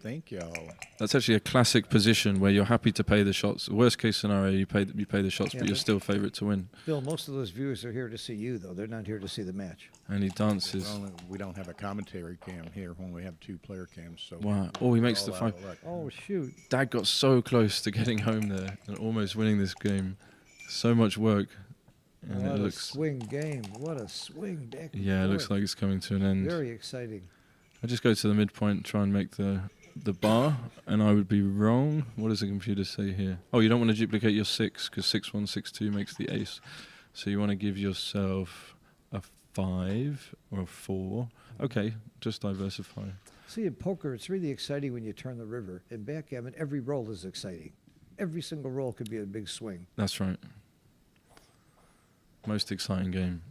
Thank y'all. That's actually a classic position where you're happy to pay the shots. Worst case scenario, you pay the shots, Yeah, but you're but- still favourite to win. Bill, most of those viewers are here to see you, though. They're not here to see the match. And he dances. We don't have a commentary cam here when we have 2 player cams. So Wow. Oh, he makes all the out fight. of luck. Oh, shoot. Dad got so close to getting home there and almost winning this game. So much work. And What it a looks, swing game. What a swing back and yeah, it looks forth. like it's coming to an end. Very exciting. I just go to the midpoint, try and make the bar, and I would be wrong. What does the computer say here? Oh, you don't want to duplicate your 6, because 6-1, 6-2 makes the ace. So you want to give yourself a 5 or a 4. Okay, just diversify. See, in poker, it's really exciting when you turn the river. In backgammon, every roll is exciting. Every single roll could be a big swing. That's right. Most exciting game.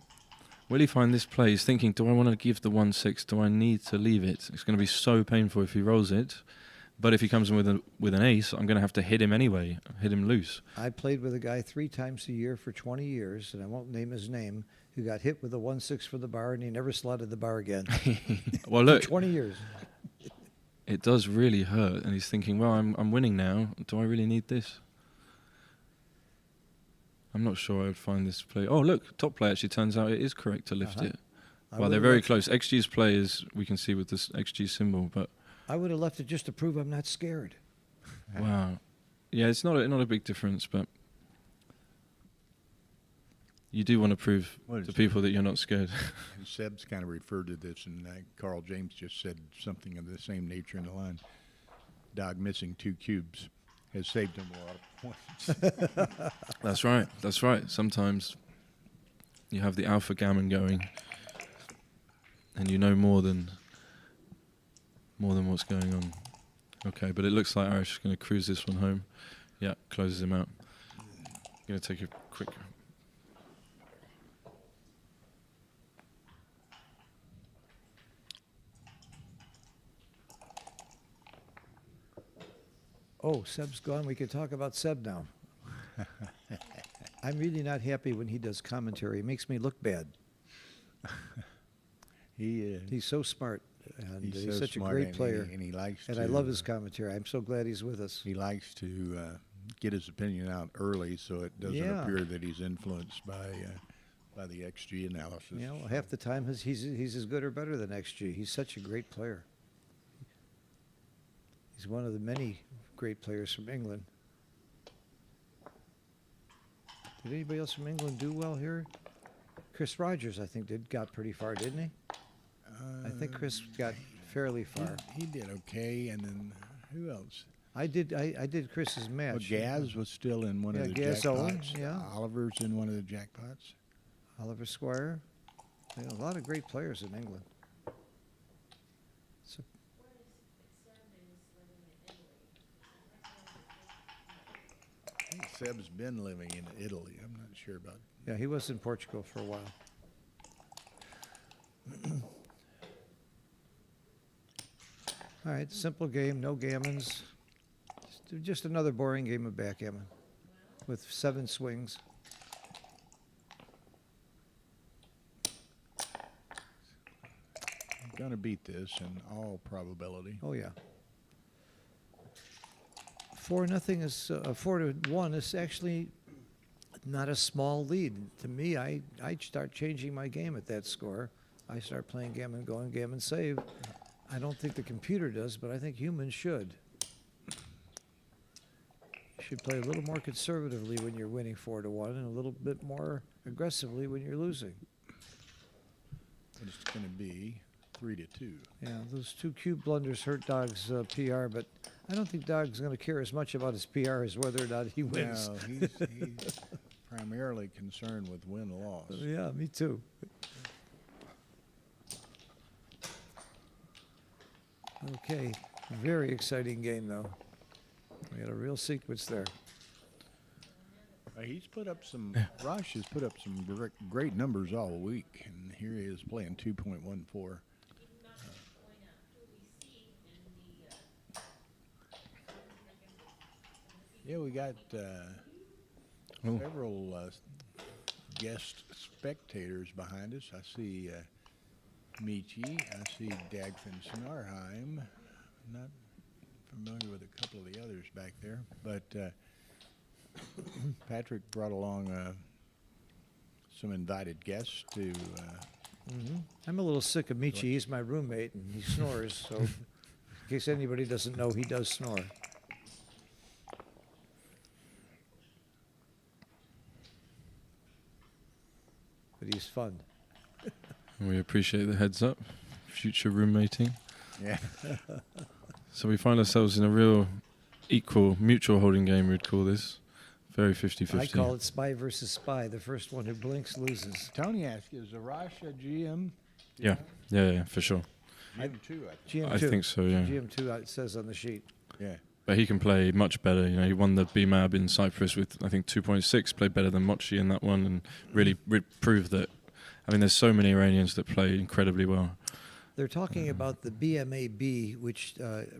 Will he find this play? He's thinking, do I want to give the 1-6? Do I need to leave it? It's going to be so painful if he rolls it. But if he comes in with an ace, I'm going to have to hit him anyway, hit him loose. I played with a guy 3 times a year for 20 years, and I won't name his name, who got hit with a 1-6 for the bar, and he never slotted the bar again. Well, look, For 20 years. it does really hurt. And he's thinking, well, I'm winning now. Do I really need this? I'm not sure I would find this play. Oh, look, top play actually turns out it is correct to lift it. I Well, they're would've very left- close. XG's play is, we can see with this XG symbol, but I would have left it just to prove I'm not scared. wow. Yeah, it's not a big difference, but you do want to prove What is to it? people that you're not scared. And Seb's kind of referred to this, and Carl James just said something of the same nature in the line. Dog missing 2 cubes has saved him a lot of points. That's right. That's right. Sometimes you have the alpha gammon going, and you know more than what's going on. Okay, but it looks like Irish is going to cruise this one home. Yeah, closes him out. Going to take a quick. Oh, Seb's gone. We can talk about Seb now. I'm really not happy when he does commentary. It makes me look bad. He's so smart, and he's so such a smart, great and player. and he likes And to, I love his commentary. I'm so glad he's with us. He likes to get his opinion out early, so it doesn't Yeah. appear that he's influenced by the XG analysis. You know, half the time he's as good or better than XG. He's such a great player. He's one of the many great players from England. Did anybody else from England do well here? Chris Rogers, I think, got pretty far, didn't he? I think Chris got fairly far. He did okay, and then who else? I did Chris's match. Well, Gaz was still in one Yeah, of the Gaz Owen, jackpots. yeah. Oliver's in one of the jackpots. Oliver Squire. Yeah, a lot of great players in England. So, I think Seb's been living in Italy. I'm not sure about. yeah, he was in Portugal for a while. All right, simple game, no gammons. Just another boring game of backgammon with 7 swings. I'm gonna beat this in all probability. Oh yeah. 4-0 is 4-1 is actually not a small lead. To me, I start changing my game at that score. I start playing gammon, going gammon save. I don't think the computer does, but I think humans should. You should play a little more conservatively when you're winning 4-1, and a little bit more aggressively when you're losing. But it's gonna be 3-2. Yeah, those 2 cube blunders hurt Dog's PR, but I don't think Dog's going to care as much about his PR as whether or not he wins. No, he's primarily concerned with win-loss. Yeah, me too. Okay, very exciting game though. We had a real sequence there. He's put up some. Rush has put up some great numbers all week, and here he is playing 2.14. Yeah, we got several guest spectators behind us. I see Michi. I see Dagfin Snarheim. Not familiar with a couple of the others back there, but Patrick brought along some invited guests to. I'm a little sick of Michi. He's my roommate, and he snores. So, in case anybody doesn't know, he does snore. But he's fun. We appreciate the heads up. Future roommating. Yeah. So we find ourselves in a real equal, mutual holding game, we'd call this. Very 50-50. I call it spy versus spy. The first one who blinks loses. Tony asked, is Arash a GM? Yeah, for sure. GM2, I think. GM2. I think so, yeah. GM2, it says on the sheet. Yeah. But he can play much better. You know, he won the BMAB in Cyprus with, I think, 2.6, played better than Mochi in that one, and really proved that. I mean, there's so many Iranians that play incredibly well. They're talking about the BMAB, which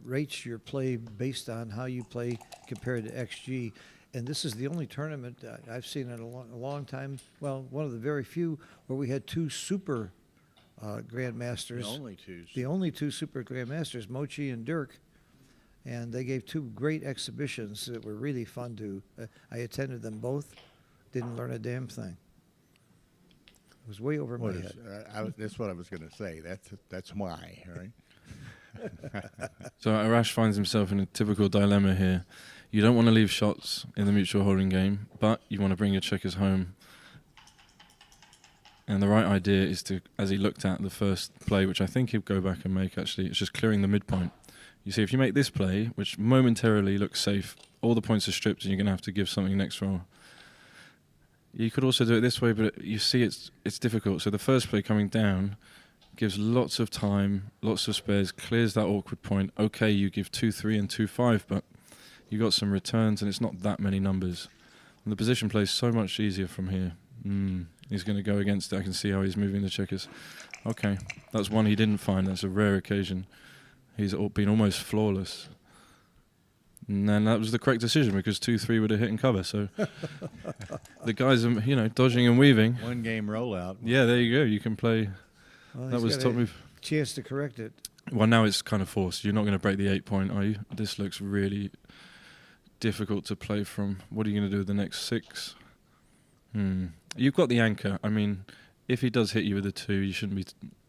rates your play based on how you play compared to XG. And this is the only tournament I've seen in a long time. Well, one of the very few where we had two super grandmasters. The only two super grandmasters, Mochi and Dirk. And they gave two great exhibitions that were really fun to. I attended them both. Didn't learn a damn thing. It was way over my head. That's what I was going to say. That's why, right? So Arash finds himself in a typical dilemma here. You don't want to leave shots in the mutual holding game, but you want to bring your checkers home. And the right idea is to, as he looked at the first play, which I think he'll go back and make actually, it's just clearing the midpoint. You see, if you make this play, which momentarily looks safe, all the points are stripped and you're going to have to give something next roll. You could also do it this way, but you see it's difficult. So the first play coming down gives lots of time, lots of spares, clears that awkward point. Okay, you give 2-3 and 2-5, but you got some returns and it's not that many numbers. And the position play is so much easier from here. He's going to go against it. I can see how he's moving the checkers. Okay, that's one he didn't find. That's a rare occasion. He's been almost flawless. And then that was the correct decision because 2-3 would have hit and cover. So the guys are, dodging and weaving. One game rollout. Yeah, there you go. You can play. Well, That was top move. Chance to correct it. Well, now it's kind of forced. You're not going to break the 8 point, are you? This looks really difficult to play from. What are you going to do with the next 6? You've got the anchor. I mean, if he does hit you with a 2, you shouldn't be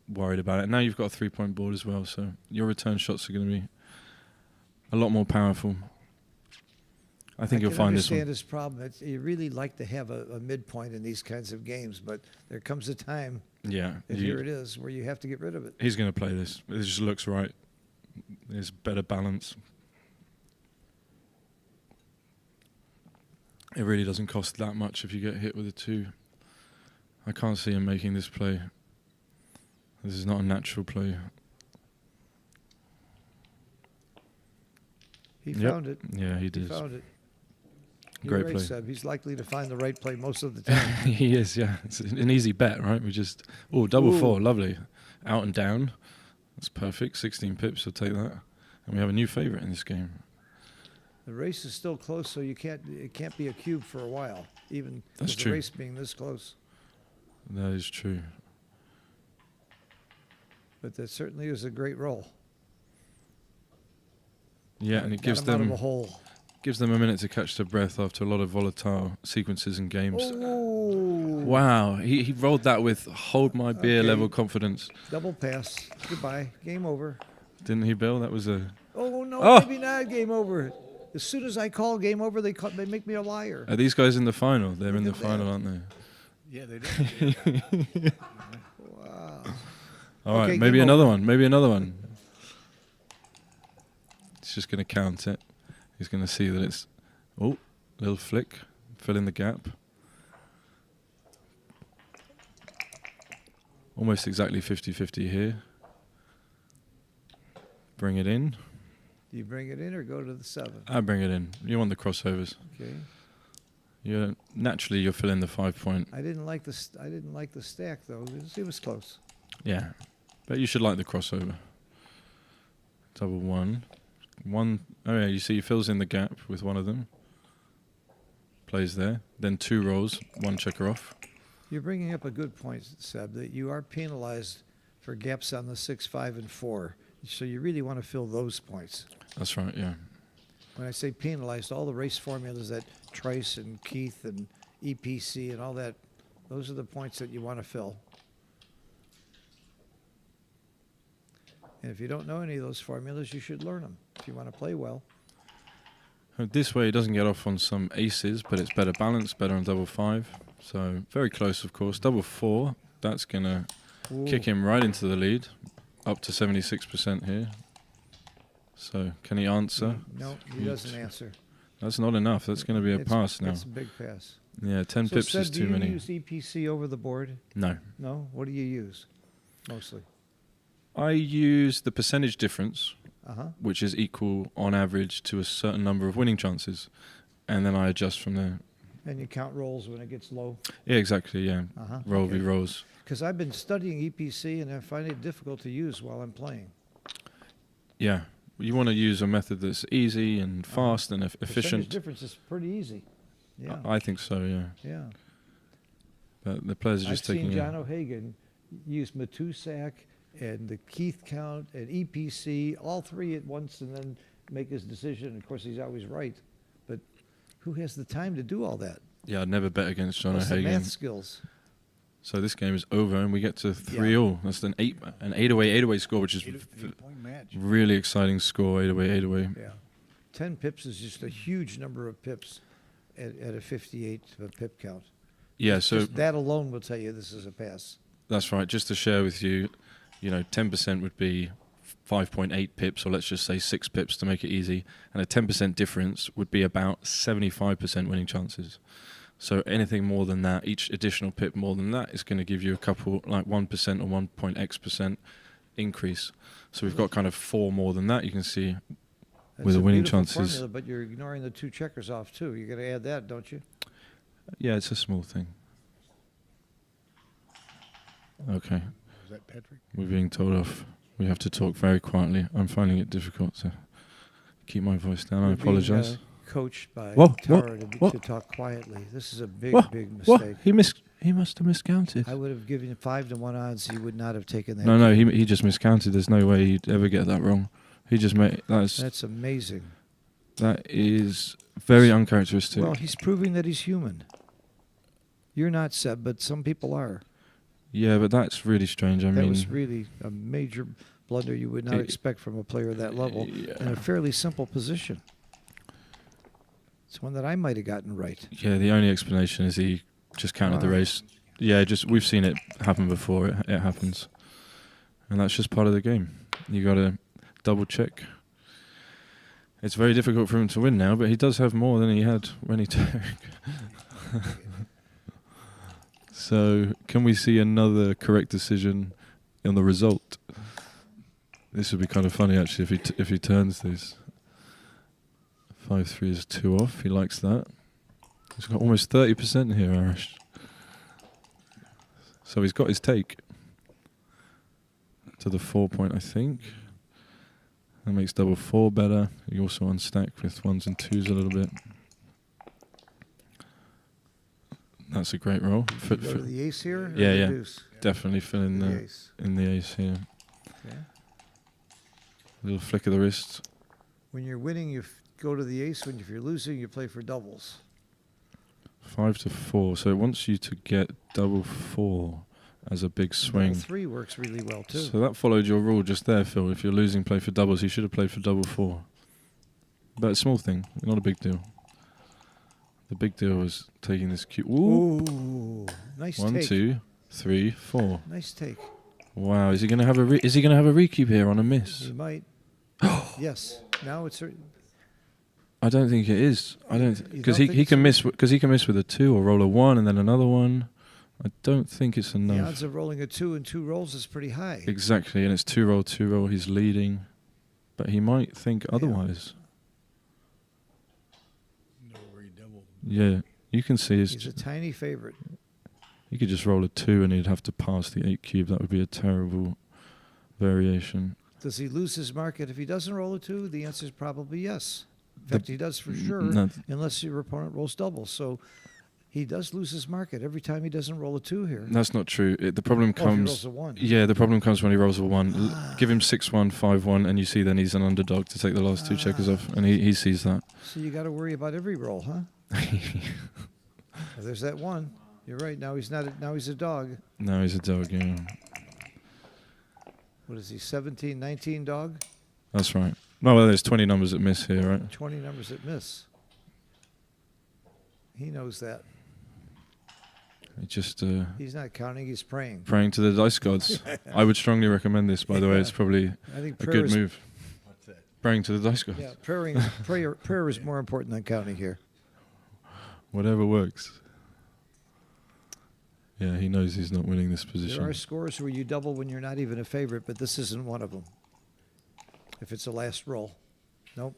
worried about it. Now you've got a 3-point board as well, so your return shots are going to be a lot more powerful. I think you'll find this one. I understand his problem. You really like to have a midpoint in these kinds of games, but there comes a time, Yeah. and here it is, where you have to get rid of it. He's going to play this. It just looks right. There's better balance. It really doesn't cost that much if you get hit with a 2. I can't see him making this play. This is not a natural play. He found it. Yeah, he He did. found it. Great You're right, play. Seb. He's likely to find the right play most of the time. He is, yeah. It's an easy bet, right? We just... Oh, double Ooh. 4, lovely. Out and down. That's perfect. 16 pips, we'll take that. And we have a new favourite in this game. The race is still close, so it can't be a cube for a while, even That's with the true. race being this close. That is true. But that certainly is a great roll. Yeah, and it Got gives him out of them... a hole. Gives them a minute to catch their breath after a lot of volatile sequences and games. Oh, Wow, he rolled that with hold my beer Okay. level confidence. double pass. Goodbye. Game over. Didn't he, Bill? That was a... Oh, no, Oh. maybe not game over. As soon as I call game over, they make me a liar. Are these guys in the final? They're in the Look at final, that. aren't they? Yeah, they did. Wow. All right, Okay, maybe game another over. one. Maybe another one. He's just going to count it. He's going to see that it's... Oh, little flick. Fill in the gap. Almost exactly 50-50 here. Bring it in. Do you bring it in or go to the 7? I bring it in. You want the crossovers. Okay. Naturally, you're filling the 5 point. I didn't like the stack though. It was close. Yeah, but you should like the crossover. Double 1. Oh yeah, you see he fills in the gap with one of them. Plays there. Then 2 rolls, 1 checker off. You're bringing up a good point, Seb, that you are penalized for gaps on the 6, 5, and 4. So you really want to fill those points. That's right, yeah. When I say penalized, all the race formulas that Trice and Keith and EPC and all that, those are the points that you want to fill. And if you don't know any of those formulas, you should learn them if you want to play well. This way he doesn't get off on some aces, but it's better balanced, better on double 5. So very close, of course. Double 4, that's going to kick him right into the lead, up to 76% here. So can he answer? No, he doesn't answer. That's not enough. That's going to be a pass now. It's a big pass. Yeah, 10 So pips Seb, is too do many. you use EPC over the board? No. No? What do you use mostly? I use the percentage difference, Uh-huh. which is equal on average to a certain number of winning chances, and then I adjust from there. And you count rolls when it gets low? Yeah, exactly, yeah. Uh-huh. Roll v rolls. Because I've been studying EPC and I find it difficult to use while I'm playing. Yeah. You want to use a method that's easy and fast and Percentage efficient. difference is pretty easy. Yeah. I think so, yeah. Yeah. But the players are I've just seen taking John O'Hagan use Matusak and the Keith count and EPC, all three at once, and then make his decision. Of course, he's always right. But who has the time to do all that? Yeah, I'd never bet against John What's the O'Hagan. math skills? So this game is over and we get to 3-all. That's an 8-away score, which is 8-point match. really exciting score, 8-away. Yeah. 10 pips is just a huge number of pips at a 58 pip count. Yeah, so Just that alone will tell you this is a pass. that's right. Just to share with you, 10% would be 5.8 pips, or let's just say 6 pips to make it easy. And a 10% difference would be about 75% winning chances. So anything more than that, each additional pip more than that is going to give you a couple, like 1% or 1.x% increase. So we've got kind of 4 more than that, you can see, That's with the a winning beautiful chances. formula, but you're ignoring the 2 checkers off, too. You're going to add that, don't you? Yeah, it's a small thing. Okay, Is that Patrick? we're being told off. We have to talk very quietly. I'm finding it difficult to keep my voice down. I You're being, apologize. Coached by Whoa, Tara what? to talk quietly. This is a big, What? big What? mistake. He must have miscounted. I would have given you 5-1 odds. He would not have taken that. No, game. he just miscounted. There's no way he'd ever get that wrong. He just made That's amazing. that is very uncharacteristic. Well, he's proving that he's human. You're not, Seb, but some people are. Yeah, but that's really strange. I That mean, was really a major blunder you would not It- expect from a player of that level in a fairly simple position. It's one that I might have gotten right. yeah, the only explanation is he just counted the Wow. race. Yeah, just we've seen it happen before. It happens, and that's just part of the game. You got to double check. It's very difficult for him to win now, but he does have more than he had when he took. So, can we see another correct decision on the result? This would be kind of funny actually if he turns this. 5-3 is 2 off. He likes that. He's got almost 30% here, Arash. So he's got his take to the 4 point, I think. That makes double 4 better. You also unstack with 1s and 2s a little bit. That's a great roll. Go to the ace here? Or Yeah, the yeah. deuce? Definitely fill in The ace. in the ace here. Okay. Little flick of the wrist. When you're winning, you go to the ace. If you're losing, you play for doubles. 5-4. So it wants you to get double 4 as a big swing. Double 3 works really well, too. So that followed your rule just there, Phil. If you're losing, play for doubles. You should have played for double 4. But a small thing, not a big deal. The big deal was taking this cue. Ooh. Ooh, nice 1, take. 2, 3, 4. Nice take. Wow, is he going to have a rekeep here on a miss? He might. Yes. Now it's. I don't think it is. I don't You because don't he think can so? miss because he can miss with a 2 or roll a 1 and then another 1. I don't think it's The enough. odds of rolling a 2 and 2 rolls is pretty high. Exactly, and it's 2 roll. He's leading, but he might think otherwise. Yeah, you can see He's a tiny favorite. he could just roll a 2 and he'd have to pass the 8 cube. That would be a terrible variation. Does he lose his market if he doesn't roll a 2? The answer is probably yes. In The- fact, he does for sure, No, unless your opponent rolls doubles. So He does lose his market every time he doesn't roll a 2 here. That's not true. The problem Oh, if he comes. rolls a 1. Yeah, the problem comes when he rolls a 1. Give him 6-1, 5-1, and you see then he's an underdog to take the last 2 checkers off, and he sees that. So you got to worry about every roll, huh? Well, there's that 1. You're right. Now he's not. Now he's a dog. Now he's a dog, yeah. What is he? 17, 19 dog? That's right. No, well, there's 20 numbers that miss here, right? 20 numbers that miss. He knows that. He just He's not counting. He's praying. praying to the dice gods. I would strongly recommend this, by the way. It's probably I think a prayer good is, move. Praying to the dice gods. Yeah, prayer is more important than counting here. Whatever works. Yeah, he knows he's not winning this position. There are scores where you double when you're not even a favorite, but this isn't one of them. If it's a last roll. Nope.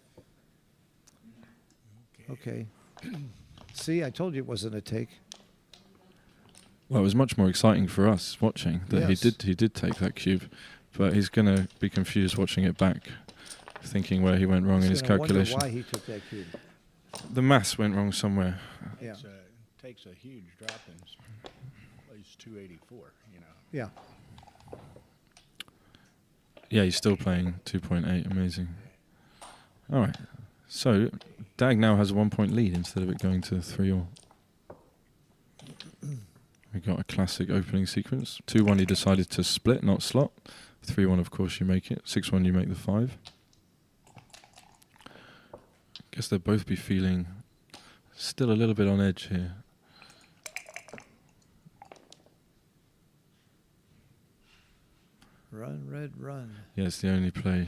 Okay. See, I told you it wasn't a take. Well, it was much more exciting for us watching that Yes. he did take that cube, but he's going to be confused watching it back, thinking where he went wrong in his He's gonna wonder calculation. why he took that cube. The maths went wrong somewhere. Yeah. Takes a huge drop in place 284, you know. Yeah. Yeah, he's still playing 2.8. Amazing. All right. So, Dag now has a 1-point lead instead of it going to 3-all. We got a classic opening sequence. 2-1 he decided to split, not slot. 3-1 of course you make it. 6-1 you make the 5. Guess they'll both be feeling still a little bit on edge here. Run, red, run. Yeah, it's the only play.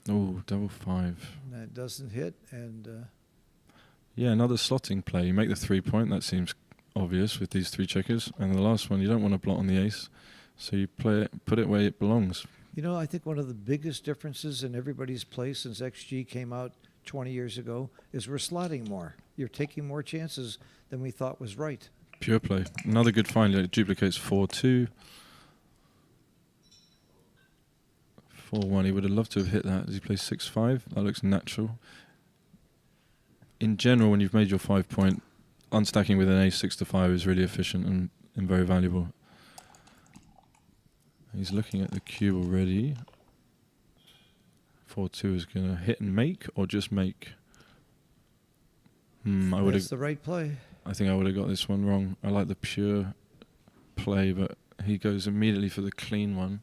Oh, double 5. That doesn't hit, and Yeah, another slotting play. You make the 3-point. That seems obvious with these 3 checkers. And the last one, you don't want to blot on the ace, so you play it, put it where it belongs. you know, I think one of the biggest differences in everybody's play since XG came out 20 years ago is we're slotting more. You're taking more chances than we thought was right. Pure play. Another good find. It duplicates 4-2. 4-1. He would have loved to have hit that. Does he play 6-5? That looks natural. In general, when you've made your 5-point, unstacking with an ace 6-5 is really efficient and very valuable. He's looking at the cube already. 4-2 is going to hit and make or just make. I would That's have. the right play. I think I would have got this one wrong. I like the pure play, but he goes immediately for the clean one.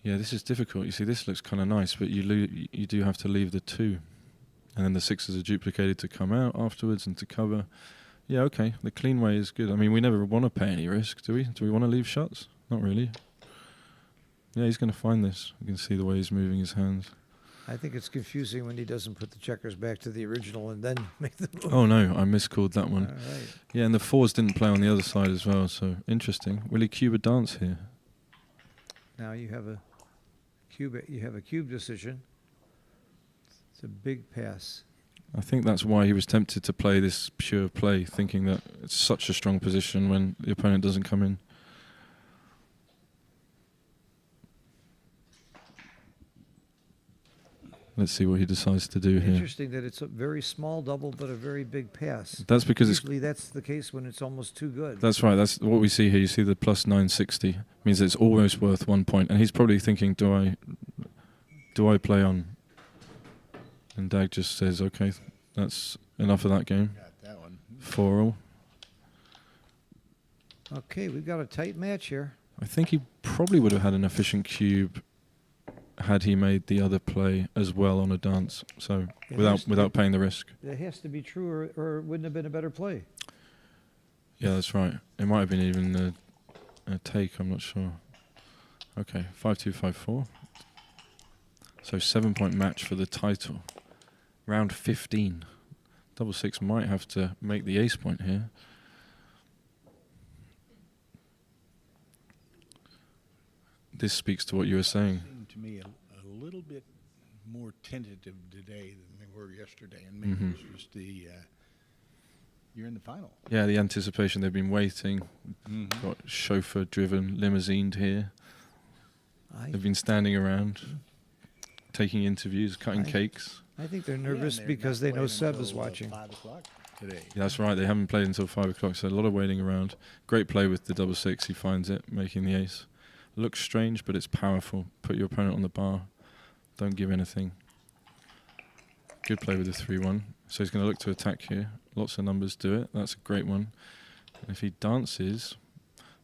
Yeah, this is difficult. You see, this looks kind of nice, but you do have to leave the 2. And then the 6s are duplicated to come out afterwards and to cover. Yeah, okay. The clean way is good. I mean, we never want to pay any risk, do we? Do we want to leave shots? Not really. Yeah, he's going to find this. You can see the way he's moving his hands. I think it's confusing when he doesn't put the checkers back to the original and then make the move. Oh, no, I miscalled that All one. right. Yeah, and the 4s didn't play on the other side as well, so interesting. Will he cube a dance here? Now you have a cube. You have a cube decision. It's a big pass. I think that's why he was tempted to play this pure play, thinking that it's such a strong position when the opponent doesn't come in. Let's see what he decides to do here. Interesting that it's a very small double, but a very big pass. That's because it's... Usually that's the case when it's almost too good. That's right. That's what we see here. You see the plus 960 means it's almost worth 1 point, and he's probably thinking, "Do I play on?" And Dag just says, "Okay, that's enough of that game. Got that one. 4-all." Okay, we've got a tight match here. I think he probably would have had an efficient cube had he made the other play as well on a dance. So It has to without be- paying the risk. That has to be true, or it wouldn't have been a better play. Yeah, that's right. It might have been even a take. I'm not sure. Okay, 5-2, 5-4. So 7-point match for the title. Round 15. Double 6 might have to make the ace point here. This speaks to what you were saying. Seemed to me a little bit more tentative today than they were yesterday, and maybe it's just the you're in the final. Yeah, the anticipation. They've been waiting. Got chauffeur-driven, limousined here. They've been standing around. taking interviews, cutting cakes. I think they're nervous because they know Seb is watching. 5 o'clock today. Yeah, that's right. They haven't played until 5 o'clock, so a lot of waiting around. Great play with the double six. He finds it, making the ace. Looks strange, but it's powerful. Put your opponent on the bar. Don't give anything. Good play with the 3-1. So he's going to look to attack here. Lots of numbers do it. That's a great one. And if he dances,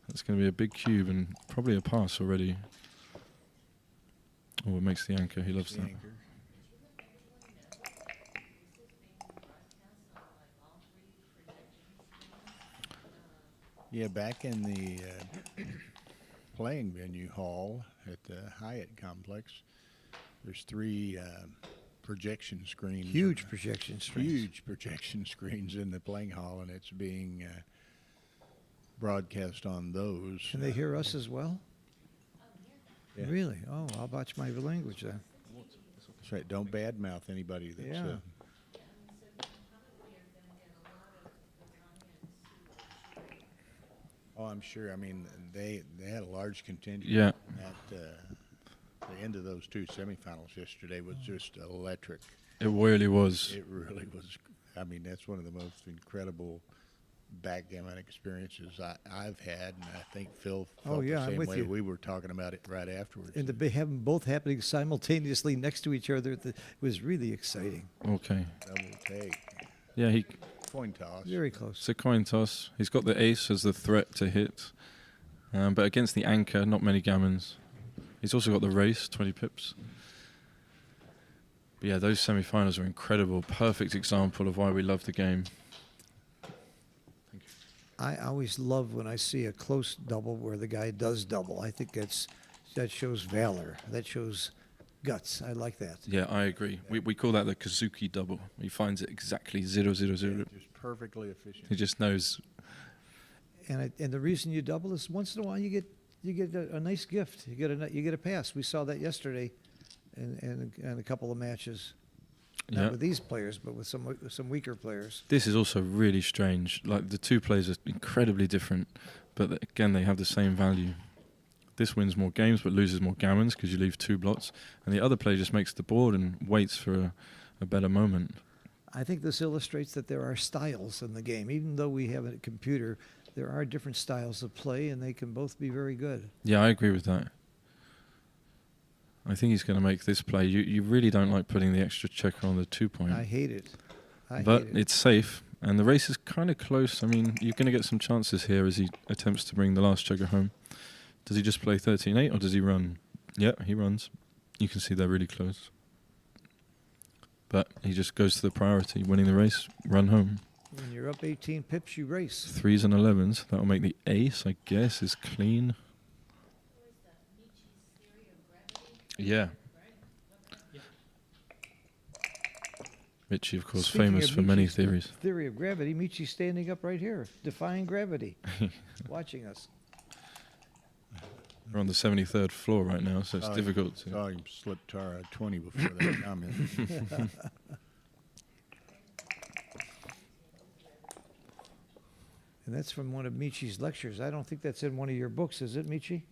that's going to be a big cube and probably a pass already. Oh, it makes the anchor. He loves that. Yeah, back in the playing venue hall at the Hyatt complex, there's 3 projection screens. Huge projection screens. Huge projection screens in the playing hall, and it's being broadcast on those. Can they hear us as well? Yeah. Really? Oh, I'll watch my language then. That's right. Don't badmouth anybody that's. Yeah. Oh, I'm sure. I mean, they had a large contingent. Yeah. At the end of those 2 semifinals yesterday was just electric. It really was. It really was. I mean, that's one of the most incredible backgammon experiences I've had, and I think Phil felt yeah, the I'm same with way. you. We were talking about it right afterwards. And to have them both happening simultaneously next to each other was really exciting. Okay. Double take. Yeah, he. Coin toss. Very close. It's a coin toss. He's got the ace as the threat to hit. But against the anchor, not many gammons. He's also got the race, 20 pips. But yeah, those semi-finals are incredible. Perfect example of why we love the game. I always love when I see a close double where the guy does double. I think that shows valor. That shows guts. I like that. Yeah, I agree. We call that the Kazuki double. He finds it exactly 0, 0, 0. Just perfectly efficient. He just knows. And the reason you double is once in a while you get a nice gift. You get a pass. We saw that yesterday, in a couple of matches. Not Yeah. with these players, but with some weaker players. This is also really strange. Like, the 2 players are incredibly different, but again, they have the same value. This wins more games but loses more gammons because you leave 2 blots, and the other player just makes the board and waits for a better moment. I think this illustrates that there are styles in the game. Even though we have a computer, there are different styles of play, and they can both be very good. Yeah, I agree with that. I think he's going to make this play. You really don't like putting the extra checker on the 2-point. I hate it. But it's safe, and the race is kind of close. I mean, you're going to get some chances here as he attempts to bring the last checker home. Does he just play 13-8, or does he run? Yeah, he runs. You can see they're really close. But he just goes to the priority, winning the race, run home. When you're up 18 pips, you race. 3s and 11s. That will make the ace, I guess, is clean. Yeah. Michi, of course, Speaking famous of for many Michi's theories. Theory of gravity. Michi's standing up right here, defying gravity, watching us. We're on the 73rd floor right now, so it's difficult to. Saw him slip Tara a 20 before that comment. And that's from one of Michi's lectures. I don't think that's in one of your books, is it, Michi?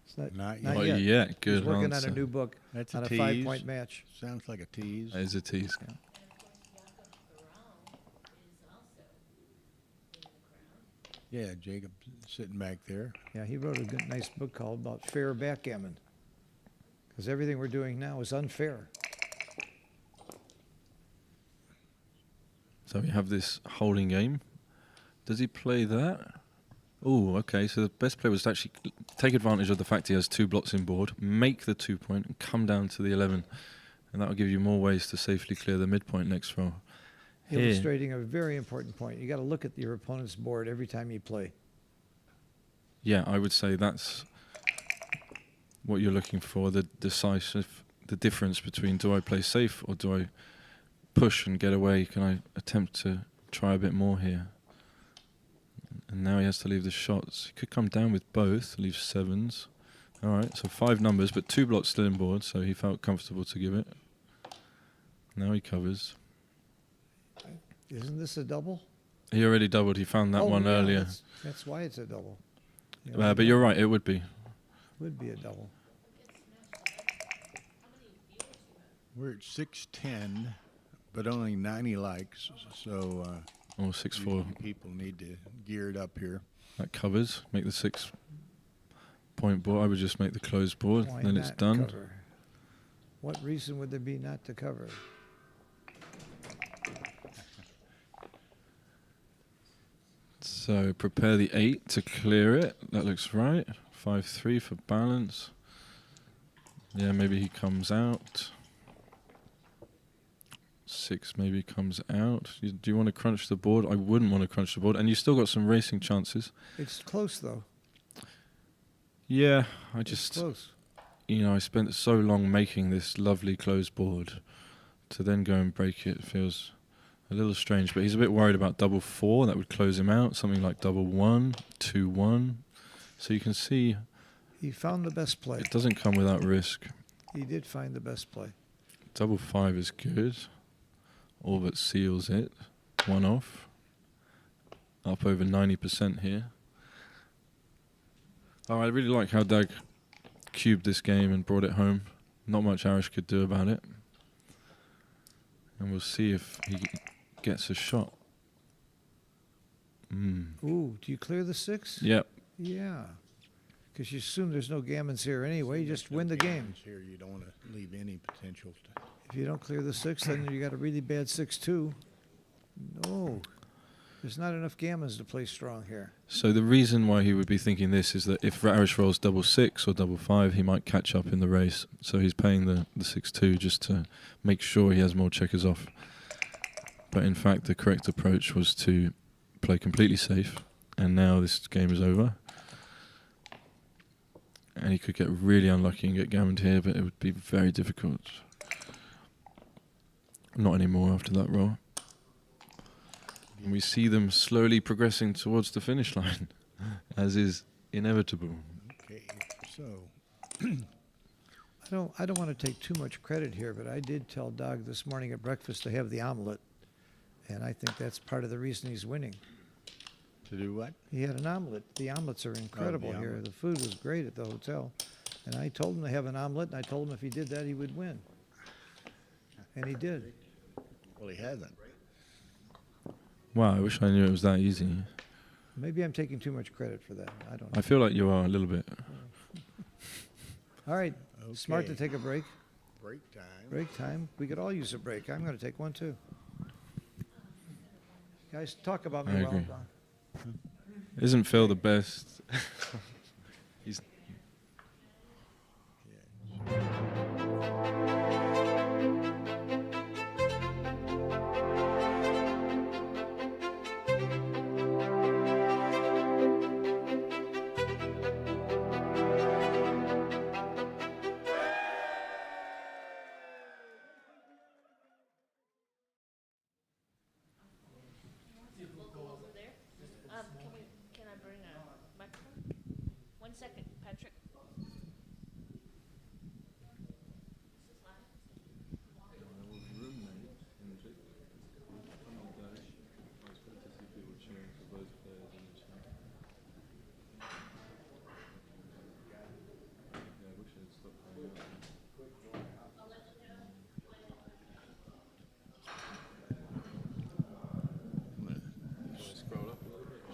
It's Not not yet. Not yet. Good He's working answer. on a new book That's on a a tease. 5-point match. Sounds like a tease. That is a tease. Yeah, Jacob sitting back there. Yeah, he wrote a good, nice book called about fair backgammon. Because everything we're doing now is unfair. So we have this holding game. Does he play that? Oh, okay. So the best play was to actually take advantage of the fact he has 2 blots in board, make the 2-point, and come down to the 11. And that will give you more ways to safely clear the midpoint next row. Here. Illustrating a very important point. You got to look at your opponent's board every time you play. Yeah, I would say that's what you're looking for, the decisive, the difference between do I play safe or do I push and get away? Can I attempt to try a bit more here? And now he has to leave the shots. He could come down with both, leave 7s. All right, so 5 numbers, but 2 blots still in board, so he felt comfortable to give it. Now he covers. Isn't this a double? He already doubled. He found that one yeah, earlier. That's why it's a double. Yeah, But you're right, it would be. would be a double. We're at 610, but only 90 likes, so Or 6-4. people need to gear it up here. That covers. Make the 6-point board. I would just make the closed board. Why Then it's not done. cover? What reason would there be not to cover? So prepare the 8 to clear it. That looks right. 5-3 for balance. Yeah, maybe he comes out. 6 maybe comes out. Do you want to crunch the board? I wouldn't want to crunch the board. And you still got some racing chances. It's close, though. Yeah, I It's just, close. you know, I spent so long making this lovely closed board. To then go and break it feels a little strange. But he's a bit worried about double 4. That would close him out. Something like double 1, 2-1. So you can see He found the best play. it doesn't come without risk. He did find the best play. Double 5 is good. All but seals it. 1 off. Up over 90% here. Oh, I really like how Dag cubed this game and brought it home. Not much Arish could do about it. And we'll see if he gets a shot. Ooh, do you clear the 6? Yep. Yeah. Because you assume there's no gammons here anyway. You just win the game. Here, you don't want to leave any potential. If you don't clear the 6, then you got a really bad 6-2. No. There's not enough gammons to play strong here. So the reason why he would be thinking this is that if Arish rolls double 6 or double 5, he might catch up in the race. So he's paying the 6-2 just to make sure he has more checkers off. But in fact, the correct approach was to play completely safe. And now this game is over. And he could get really unlucky and get gammoned here, but it would be very difficult. Not anymore after that roll. And we see them slowly progressing towards the finish line, as is inevitable. Okay, so I don't want to take too much credit here, but I did tell Doug this morning at breakfast to have the omelet. And I think that's part of the reason he's winning. to do what? He had an omelet. The omelets are incredible here. omelet. The food was great at the hotel. And I told him to have an omelet, and I told him if he did that, he would win. And he did. Well, he hasn't. Wow, I wish I knew it was that easy. Maybe I'm taking too much credit for that. I don't know. I feel like you are a little bit. All right. Smart to Okay. take a break. Break time. Break time. We could all use a break. I'm going to take one, too. Guys, talk about me I while I'm agree. gone. Isn't Phil the best? He's We'll go over there. Can I bring a microphone? 1 second, Patrick.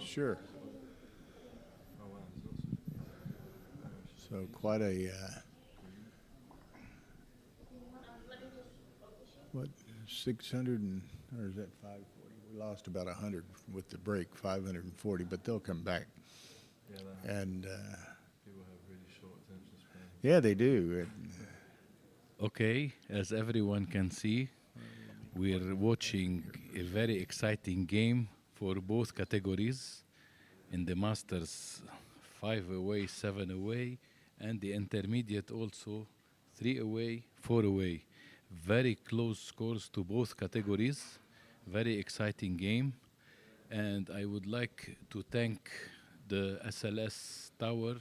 Sure. So quite a what 600 and or is that 540? We lost about 100 with the break, 540, but they'll come back. And people have really short attention span. yeah, they do. Okay, as everyone can see, we're watching a very exciting game for both categories. In the Masters, 5 away, 7 away, and the Intermediate also, 3 away, 4 away. Very close scores to both categories. Very exciting game. And I would like to thank the SLS Tower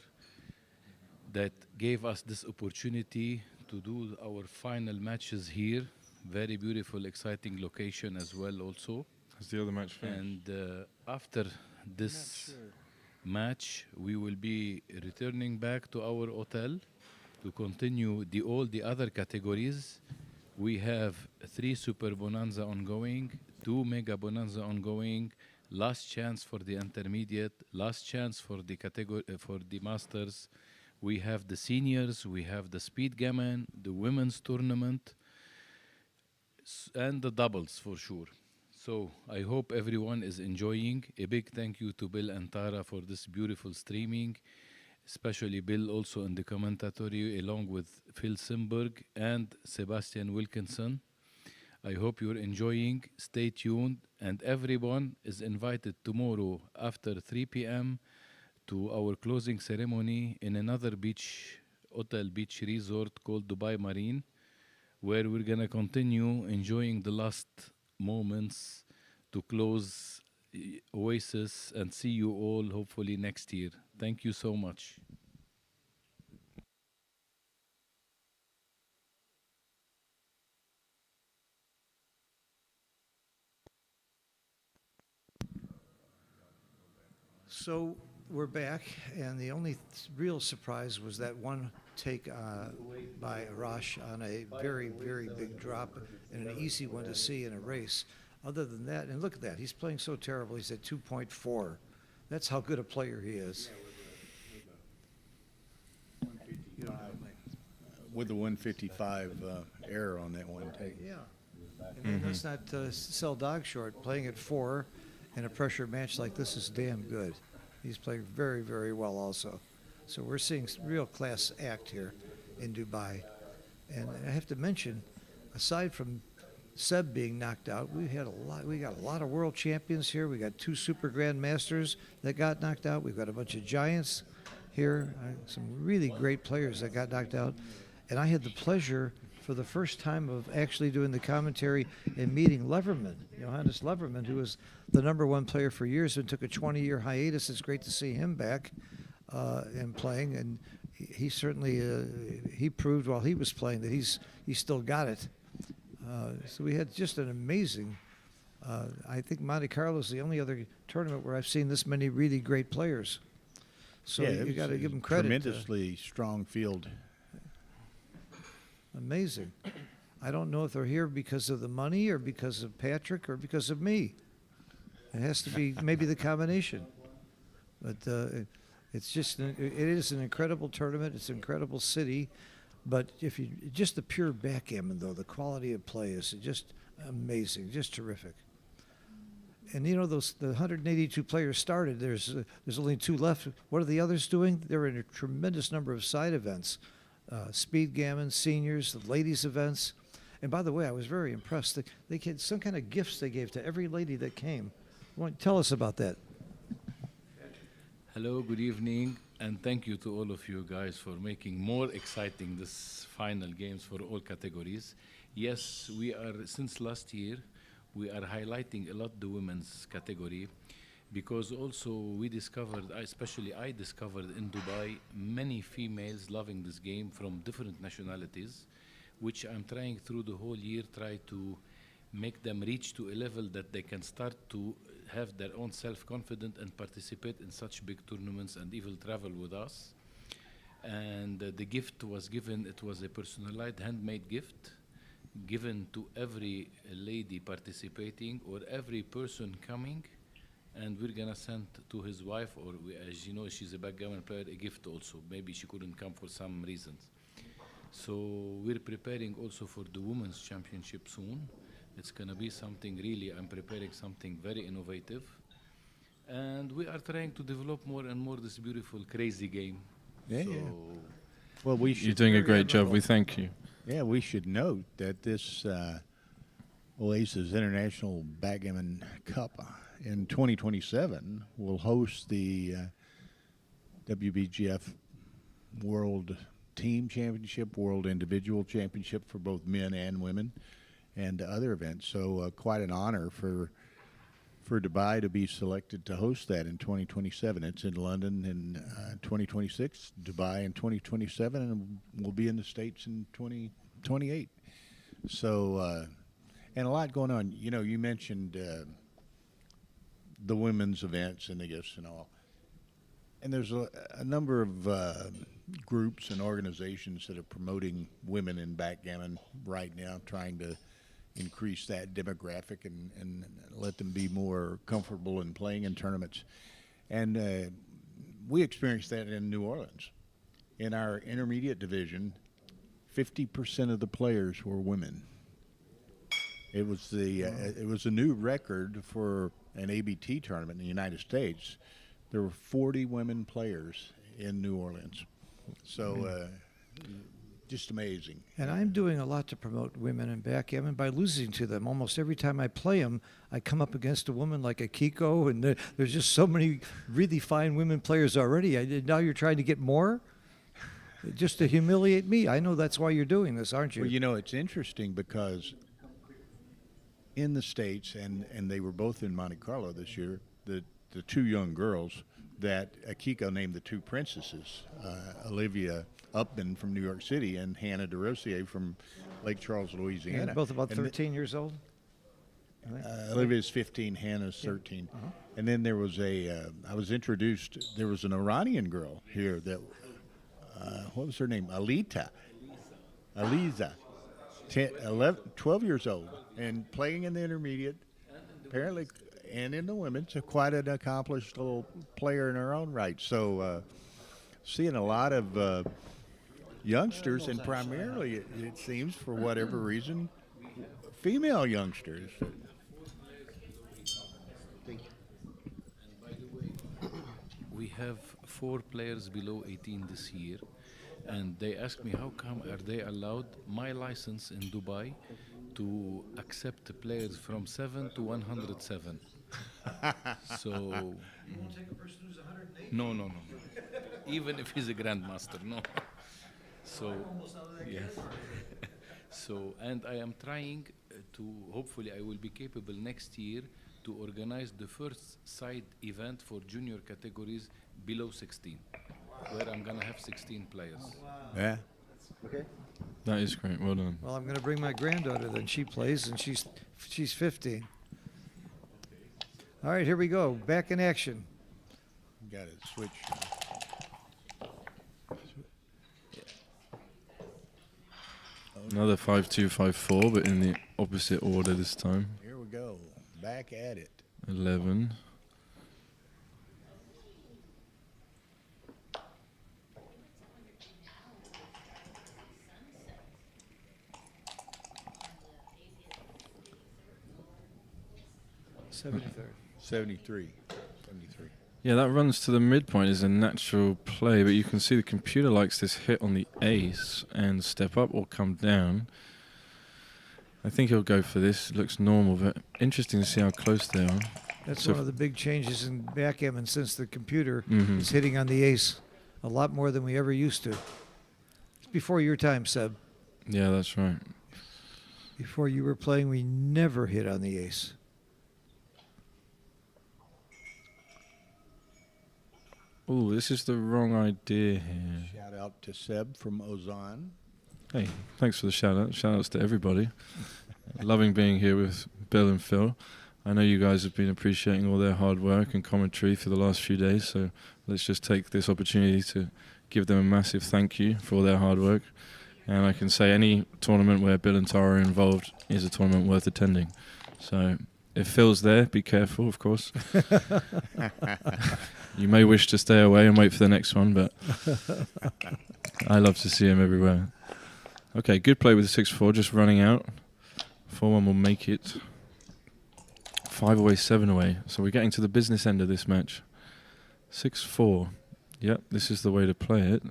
that gave us this opportunity to do our final matches here. Very beautiful, exciting location as well also. Has the other match finished? And after this match, we will be returning back to our hotel to continue all the other categories We have 3 Super Bonanza ongoing, 2 Mega Bonanza ongoing, last chance for the intermediate, last chance for the category for the masters. We have the seniors, we have the SPEEDGAMMON, the women's tournament, and the doubles for sure. So I hope everyone is enjoying. A big thank you to Bill and Tara for this beautiful streaming, especially Bill also in the commentatory along with Phil Simberg and Sebastian Wilkinson. I hope you're enjoying. Stay tuned, and everyone is invited tomorrow after 3 p.m. to our closing ceremony in another hotel beach resort called Dubai Marine, where we're gonna continue enjoying the last moments to close Oasis and see you all hopefully next year. Thank you so much. So we're back, and the only real surprise was that one take by Arash on a very, very big drop and an easy one to see in a race. Other than that, and look at that, he's playing so terrible. He's at 2.4. That's how good a player he is. With the 155 error on that one take. Yeah. And let's not sell dog short. Playing at 4 in a pressure match like this is damn good. He's playing very, very well also. So we're seeing real class act here in Dubai. And I have to mention, aside from Seb being knocked out, we got a lot of world champions here. We got 2 super grand masters that got knocked out. We've got a bunch of giants here, some really great players that got knocked out. And I had the pleasure for the first time of actually doing the commentary and meeting Leverman, Johannes Leverman, who was the #1 player for years and took a 20-year hiatus. It's great to see him back and playing. And he certainly he proved while he was playing that he still got it. So we had just an amazing. I think Monte Carlo is the only other tournament where I've seen this many really great players. So Yeah, you got to give them credit. Tremendously strong field. Amazing. I don't know if they're here because of the money or because of Patrick or because of me. It has to be maybe the combination. But it's just it is an incredible tournament. It's an incredible city. But if you just the pure backgammon though, the quality of play is just amazing, just terrific. And the 182 players started. There's only 2 left. What are the others doing? They're in a tremendous number of side events. SPEEDGAMMON, seniors, the ladies events. And by the way, I was very impressed. They had some kind of gifts they gave to every lady that came. Tell us about that. Hello, good evening, and thank you to all of you guys for making more exciting this final games for all categories. Yes, we are, since last year, we are highlighting a lot the women's category, because also we discovered, especially I discovered in Dubai, many females loving this game from different nationalities, which I'm trying through the whole year, try to make them reach to a level that they can start to have their own self-confidence and participate in such big tournaments and even travel with us. And the gift was given, it was a personalized handmade gift given to every lady participating or every person coming, and we're gonna send to his wife, or as you know, she's a backgammon player, a gift also. Maybe she couldn't come for some reasons. So we're preparing also for the women's championship soon. It's gonna be something really, I'm preparing something very innovative. And we are trying to develop more and more this beautiful, crazy game. Yeah. So Well, we should. You're doing a great job. We thank you. Yeah, we should note that this Oasis International Backgammon Cup in 2027 will host the WBGF World Team Championship, World Individual Championship for both men and women, and other events. So quite an honor for Dubai to be selected to host that in 2027. It's in London in 2026, Dubai in 2027, and we'll be in the States in 2028. So, and a lot going on. You know, you mentioned the women's events and the gifts and all. And there's a number of groups and organizations that are promoting women in backgammon right now, trying to increase that demographic and let them be more comfortable in playing in tournaments. And we experienced that in New Orleans. In our intermediate division, 50% of the players were women. It was a new record for an ABT tournament in the United States. There were 40 women players in New Orleans. So just amazing. And I'm doing a lot to promote women in backgammon by losing to them. Almost every time I play them, I come up against a woman like a Kiko, and there's just so many really fine women players already. Now you're trying to get more? Just to humiliate me. I know that's why you're doing this, aren't you? Well, you know, it's interesting because in the States, and they were both in Monte Carlo this year, the two young girls that Akiko named the two princesses, Olivia Upman from New York City and Hannah DeRosier from Lake Charles, Louisiana. Yeah, both about 13 years old? Olivia's 15, Hannah's 13. And then there was I was introduced, there was an Iranian girl here that, what was her name? Aliza, 12 years old, and playing in the intermediate, apparently, and in the women's, quite an accomplished little player in her own right. So seeing a lot of youngsters, and primarily, it seems, for whatever reason, female youngsters. We have 4 players below 18 this year, and they asked me how come are they allowed my license in Dubai to accept players from 7 to 107. So you won't take a person who's 108? No. Even if he's a grandmaster, no. So yes. So, and I am trying to, hopefully I will be capable next year to organize the first side event for junior categories below 16, where I'm going to have 16 players. Yeah. Okay. That is great. Well done. Well, I'm going to bring my granddaughter then. She plays, and she's 15. All right, here we go. Back in action. Got it. Switch. Another 5-2, 5-4, but in the opposite order this time. Here we go. Back at it. 11. Third. 73. Yeah, that runs to the midpoint is a natural play, but you can see the computer likes this hit on the ace and step up or come down. I think he'll go for this. It looks normal, but interesting to see how close they are. That's So one of the big changes in backgammon since the computer is hitting on the ace a lot more than we ever used to. It's before your time, Seb. Yeah, that's right. Before you were playing, we never hit on the ace. Oh, this is the wrong idea here. Shout out to Seb from Ozan. Hey, thanks for the shout out. Shout outs to everybody. Loving being here with Bill and Phil. I know you guys have been appreciating all their hard work and commentary for the last few days, so let's just take this opportunity to give them a massive thank you for all their hard work. And I can say any tournament where Bill and Tara are involved is a tournament worth attending. So if Phil's there, be careful, of course. You may wish to stay away and wait for the next one, but I love to see him everywhere. Okay, good play with the 6-4, just running out. 4-1 will make it 5 away, 7 away. So we're getting to the business end of this match. 6-4. Yep, this is the way to play it.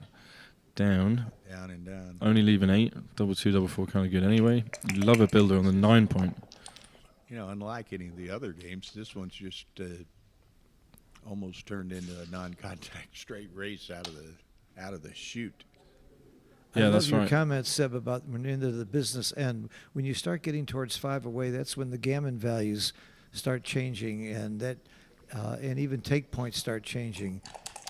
Down. Down and down. Only leave an 8. Double 2, double 4 kind of good anyway. Love a builder on the 9 point. You know, unlike any of the other games, this one's just almost turned into a non-contact straight race out of the chute. Yeah, I love that's your right. comments, Seb, about when you're into the business end. When you start getting towards 5 away, that's when the gammon values start changing, and that and even take points start changing.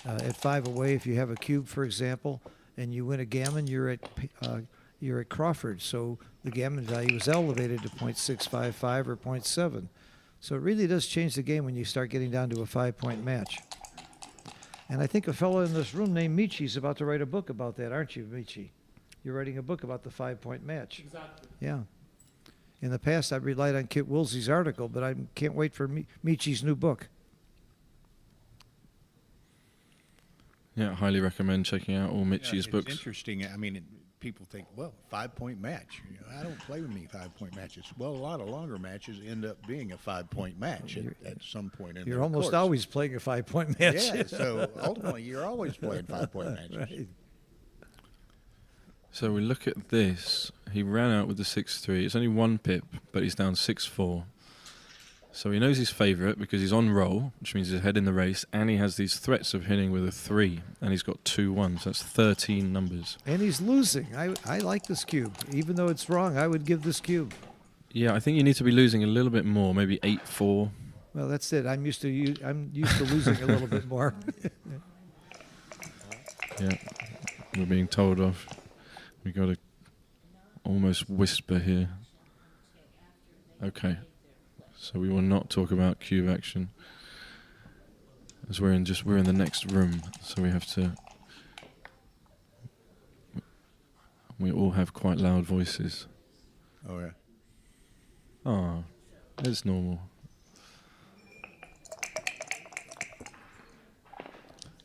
At 5 away, if you have a cube, for example, and you win a gammon, you're at Crawford, so the gammon value is elevated to 0.655 or 0.7. So it really does change the game when you start getting down to a 5-point match. And I think a fellow in this room named Michi is about to write a book about that, aren't you, Michi? You're writing a book about the 5-point match. Exactly. Yeah. In the past, I've relied on Kit Woolsey's article, but I can't wait for Michi's new book. Yeah, highly recommend checking out all Mitchie's It's books. interesting. I mean, people think, well, 5-point match. You know, I don't play with me 5-point matches. Well, a lot of longer matches end up being a 5-point match at some point in You're their almost course. always playing a 5-point match. Yeah, so ultimately, you're always playing 5-point matches. Right. So we look at this. He ran out with the 6-3. It's only 1 pip, but he's down 6-4. So he knows his favourite because he's on roll, which means he's ahead in the race, and he has these threats of hitting with a 3, and he's got 2-1, so that's 13 numbers. And he's losing. I like this cube. Even though it's wrong, I would give this cube. Yeah, I think you need to be losing a little bit more, maybe 8-4. Well, that's it. I'm used to losing a little bit more. Yeah, we're being told off. We got to almost whisper here. Okay, so we will not talk about cube action, as we're in the next room, so we have to. We all have quite loud voices. Oh, yeah. Oh, it's normal.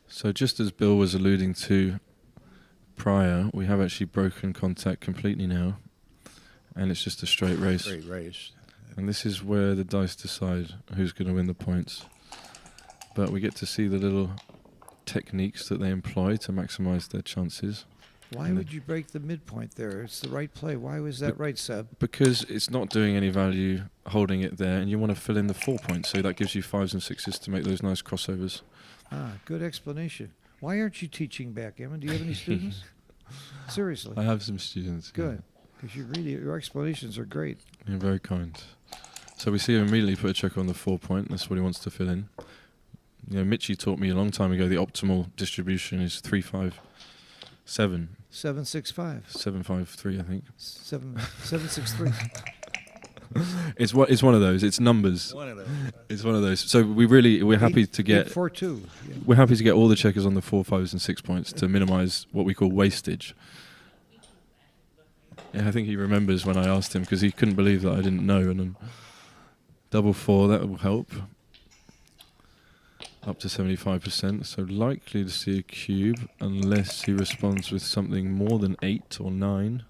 So just as Bill was alluding to prior, we have actually broken contact completely now, and it's just a straight race. Great race. And this is where the dice decide who's going to win the points. But we get to see the little techniques that they employ to maximize their chances. Why would you break the midpoint there? It's the right play. Why was that right, Seb? Because it's not doing any value holding it there, and you want to fill in the 4 points, so that gives you 5s and 6s to make those nice crossovers. Ah, good explanation. Why aren't you teaching backgammon? Do you have any students? Seriously. I have some students. yeah. Good. Because your explanations are great. You're very kind. So we see him immediately put a checker on the 4 point. That's what he wants to fill in. You know, Mitchie taught me a long time ago the optimal distribution is 3-5-7. 765. 7-5-3, I think. 763. It's one of those. It's numbers. One of those. It's one of those. So we're happy to get 842. Yeah. we're happy to get all the checkers on the 4, 5s, and 6 points to minimise what we call wastage. Yeah, I think he remembers when I asked him because he couldn't believe that I didn't know. And double 4, that will help. Up to 75%. So likely to see a cube unless he responds with something more than 8 or 9.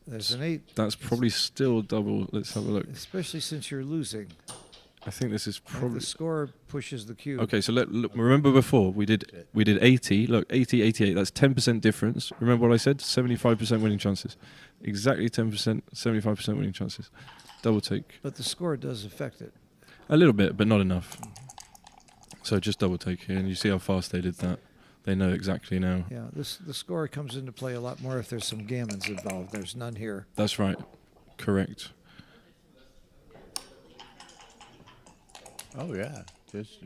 There's an 8. That's probably still double. Let's have a look. Especially since you're losing. I think this is And probably. the score pushes the cube. Okay, so look, remember before we did 80. Look, 80, 88. That's 10% difference. Remember what I said? 75% winning chances. Exactly 10%, 75% winning chances. Double take. But the score does affect it. A little bit, but not enough. So just double take here, and you see how fast they did that. They know exactly now. Yeah, the score comes into play a lot more if there's some gammons involved. There's none here. That's right. Correct. Oh, yeah. Just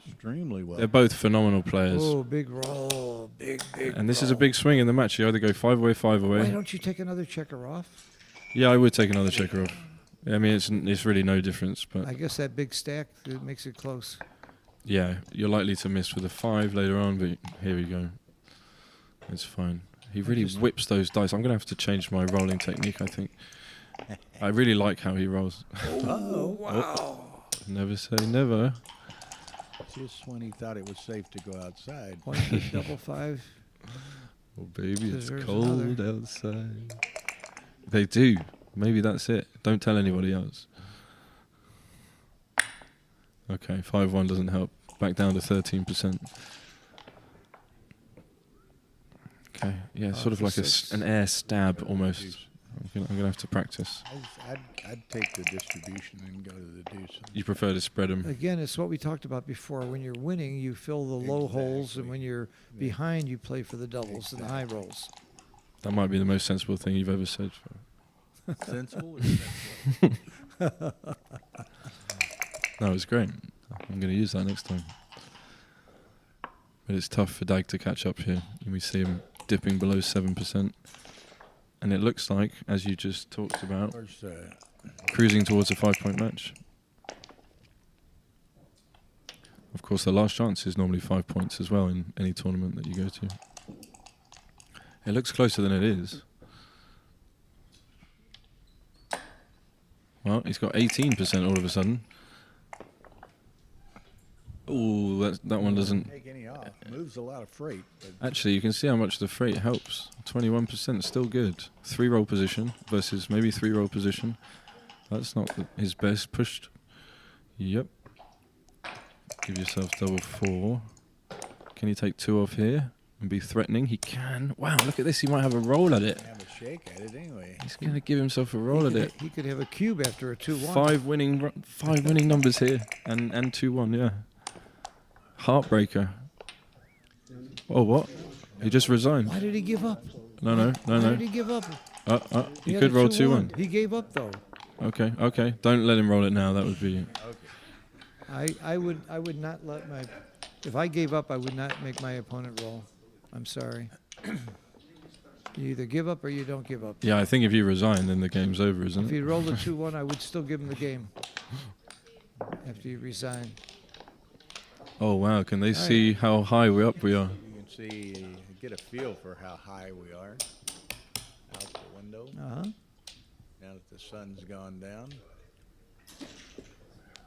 extremely well. They're both phenomenal players. Oh, big roll. Big And this is a big swing in the match. You either go 5 away, 5 away. Why don't you take another checker off? Yeah, I would take another checker off. I mean, it's really no difference, but I guess that big stack it makes it close. yeah, you're likely to miss with a 5 later on, but here we go. It's fine. He really whips those dice. I'm going to have to change my rolling technique, I think. I really like how he rolls. Oh, wow. Never say never. Just when he thought it was safe to go outside. Point double 5. Oh, baby, it's Deserves cold another. outside. They do. Maybe that's it. Don't tell anybody else. Okay, 5-1 doesn't help. Back down to 13%. Okay, yeah, sort of for like six. an air stab almost. I'm gonna have to practice. I'd take the distribution and go to the deuce. You prefer to spread them? Again, it's what we talked about before. When you're winning, you fill the low holes, and when you're behind, you play for the doubles and the high rolls. That might be the most sensible thing you've ever said. Sensible or sensible? No, it's great. I'm going to use that next time. But it's tough for Dag to catch up here. And we see him dipping below 7%. And it looks like, as you just talked about, Where's, cruising towards a 5-point match. Of course, the last chance is normally 5 points as well in any tournament that you go to. It looks closer than it is. Well, he's got 18% all of a sudden. Oh, that one doesn't. Take any off. Moves a lot of freight. But Actually, you can see how much the freight helps. 21%, still good. 3-roll position versus maybe 3-roll position. That's not his best. Pushed. Yep. Give yourself double 4. Can he take 2 off here and be threatening? He can. Wow, look at this. He might have a roll at it. have a shake at it anyway. He's going to give himself a roll at it. He could have a cube after a 2-1. 5 winning numbers here and 2-1, yeah. Heartbreaker. Oh, what? He just resigned. Why did he give up? No. Why did he give up? He had could a roll 2-1. 2-1. He gave up though. Okay. Don't let him roll it now. That would be. I would not let my. If I gave up, I would not make my opponent roll. I'm sorry. You either give up or you don't give up. Yeah, I think if you resign, then the game's over, isn't If it? he rolled a 2-1, I would still give him the game. After you resign. Oh wow! Can they see how high we are? You can see, get a feel for how high we are. Out the window. Uh-huh. Now that the sun's gone down.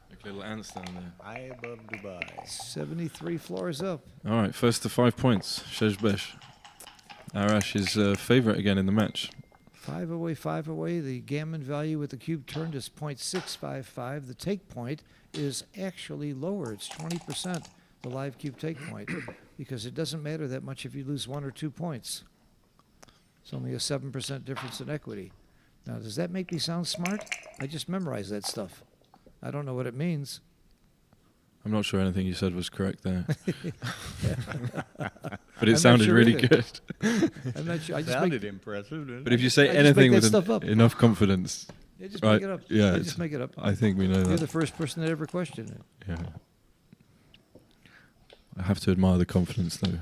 Like little ants down there. High above Dubai. 73 floors up. All right, first to 5 points. Sheshbesh. Arash is favorite again in the match. 5 away, 5 away. The gammon value with the cube turned is .655. The take point is actually lower. It's 20%, the live cube take point, because it doesn't matter that much if you lose 1 or 2 points. It's only a 7% difference in equity. Now, does that make me sound smart? I just memorized that stuff. I don't know what it means. I'm not sure anything you said was correct there. But it I'm not sounded sure really either. good. I'm not sure. I just Sounded make, impressive, didn't But it? if you say I just make anything that with stuff up. enough confidence, yeah, just right? make it up. Yeah, I it's- just make it up. I think we know You're that. the first person that ever questioned it. Yeah. I have to admire the confidence, though.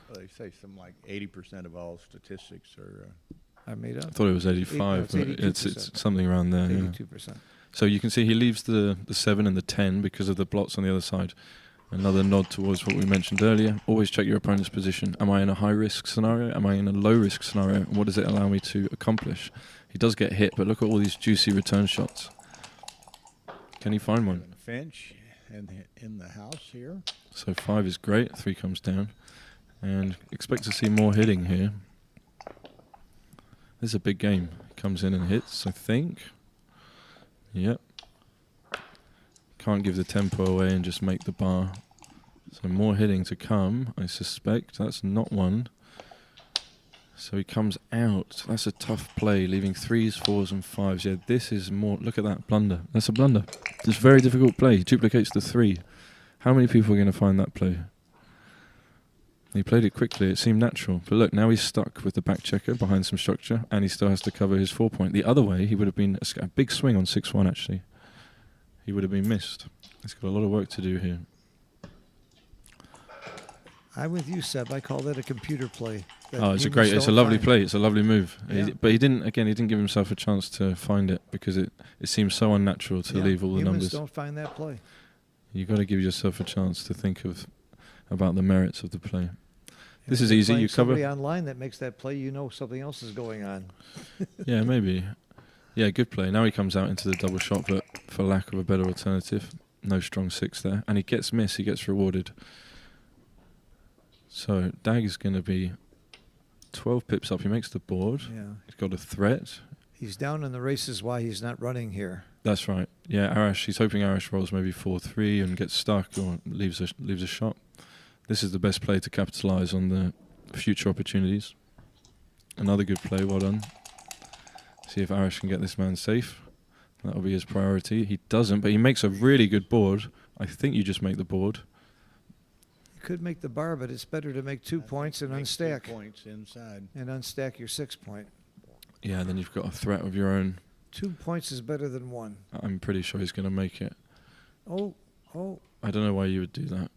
Well, they say something like 80% of all statistics are. I made I up. thought it was 85, it's but 82%. it's something around there. Yeah. 82%. So you can see he leaves the 7 and the 10 because of the blots on the other side. Another nod towards what we mentioned earlier. Always check your opponent's position. Am I in a high-risk scenario? Am I in a low-risk scenario? And what does it allow me to accomplish? He does get hit, but look at all these juicy return shots. Can he find one? Finch in the house here. So 5 is great. 3 comes down. And expect to see more hitting here. This is a big game. Comes in and hits, I think. Yep. Can't give the tempo away and just make the bar. So more hitting to come, I suspect. That's not one. So he comes out. That's a tough play, leaving 3s, 4s and 5s. Yeah, this is more... Look at that blunder. That's a blunder. It's a very difficult play. He duplicates the 3. How many people are going to find that play? He played it quickly. It seemed natural. But look, now he's stuck with the back checker behind some structure, and he still has to cover his 4 point. The other way, he would have been a big swing on 6-1, actually. He would have been missed. He's got a lot of work to do here. I'm with you, Seb. I call that a computer play. that Oh, it's a humans great, it's a don't lovely find. play. It's a lovely move. Yeah. But he didn't give himself a chance to find it because it seems so unnatural to Yeah, leave all the humans numbers. don't find that play. You've got to give yourself a chance to think about the merits of the play. This If is you're easy. playing You cover. somebody online that makes that play, you know something else is going on. Yeah, maybe. Yeah, good play. Now he comes out into the double shot, but for lack of a better alternative, no strong 6 there. And he gets missed, he gets rewarded. So Dag is going to be 12 pips up. He makes the board. Yeah, He's got a threat. he's down in the races. Why he's not running here? That's right. Yeah, Arash. He's hoping Arash rolls maybe 4-3 and gets stuck or leaves a shot. This is the best play to capitalise on the future opportunities. Another good play. Well done. See if Arash can get this man safe. That'll be his priority. He doesn't, but he makes a really good board. I think you just make the board. You could make the bar, but it's better to make 2 points and Makes 2 unstack. points inside. And unstack your 6 point. Yeah, then you've got a threat of your own. 2 points is better than 1. I'm pretty sure he's going to make it. Oh, I don't know why you would do that.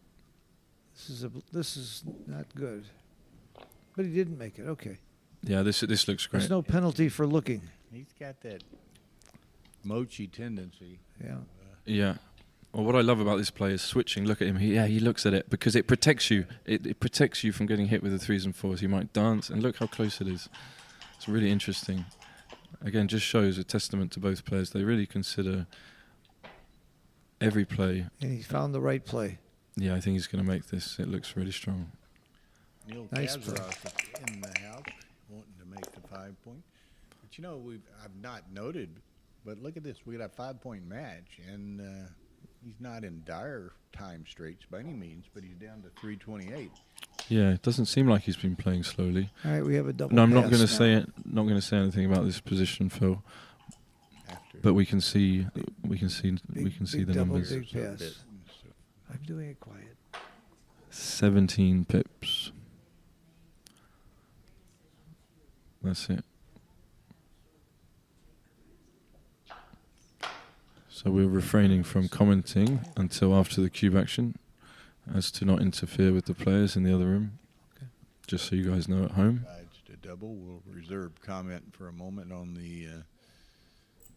this is not good. But he didn't make it. Okay. Yeah, this looks great. There's no penalty for looking. He's got that mochi tendency. Yeah. Yeah. Well, what I love about this play is switching. Look at him. He looks at it because it protects you. It protects you from getting hit with the 3s and 4s. You might dance, and look how close it is. It's really interesting. Again, just shows a testament to both players. They really consider every play. And he found the right play. Yeah, I think he's going to make this. It looks really strong. Neil Nice play. Kazaroff in the house, wanting to make the 5-point. But you know, I've not noted, but look at this. We got a 5-point match, and he's not in dire time straits by any means, but he's down to 328. Yeah, it doesn't seem like he's been playing slowly. All right, we have a double. No, I'm not pass going to now. say it. Not going to say anything about this position, Phil. After But we can see the big double, numbers. big pass. So I'm doing it quiet. 17 pips. That's it. So we're refraining from commenting until after the cube action, as to not interfere with the players in the other room. Okay. Just so you guys know at home. guides to double. We'll reserve comment for a moment on the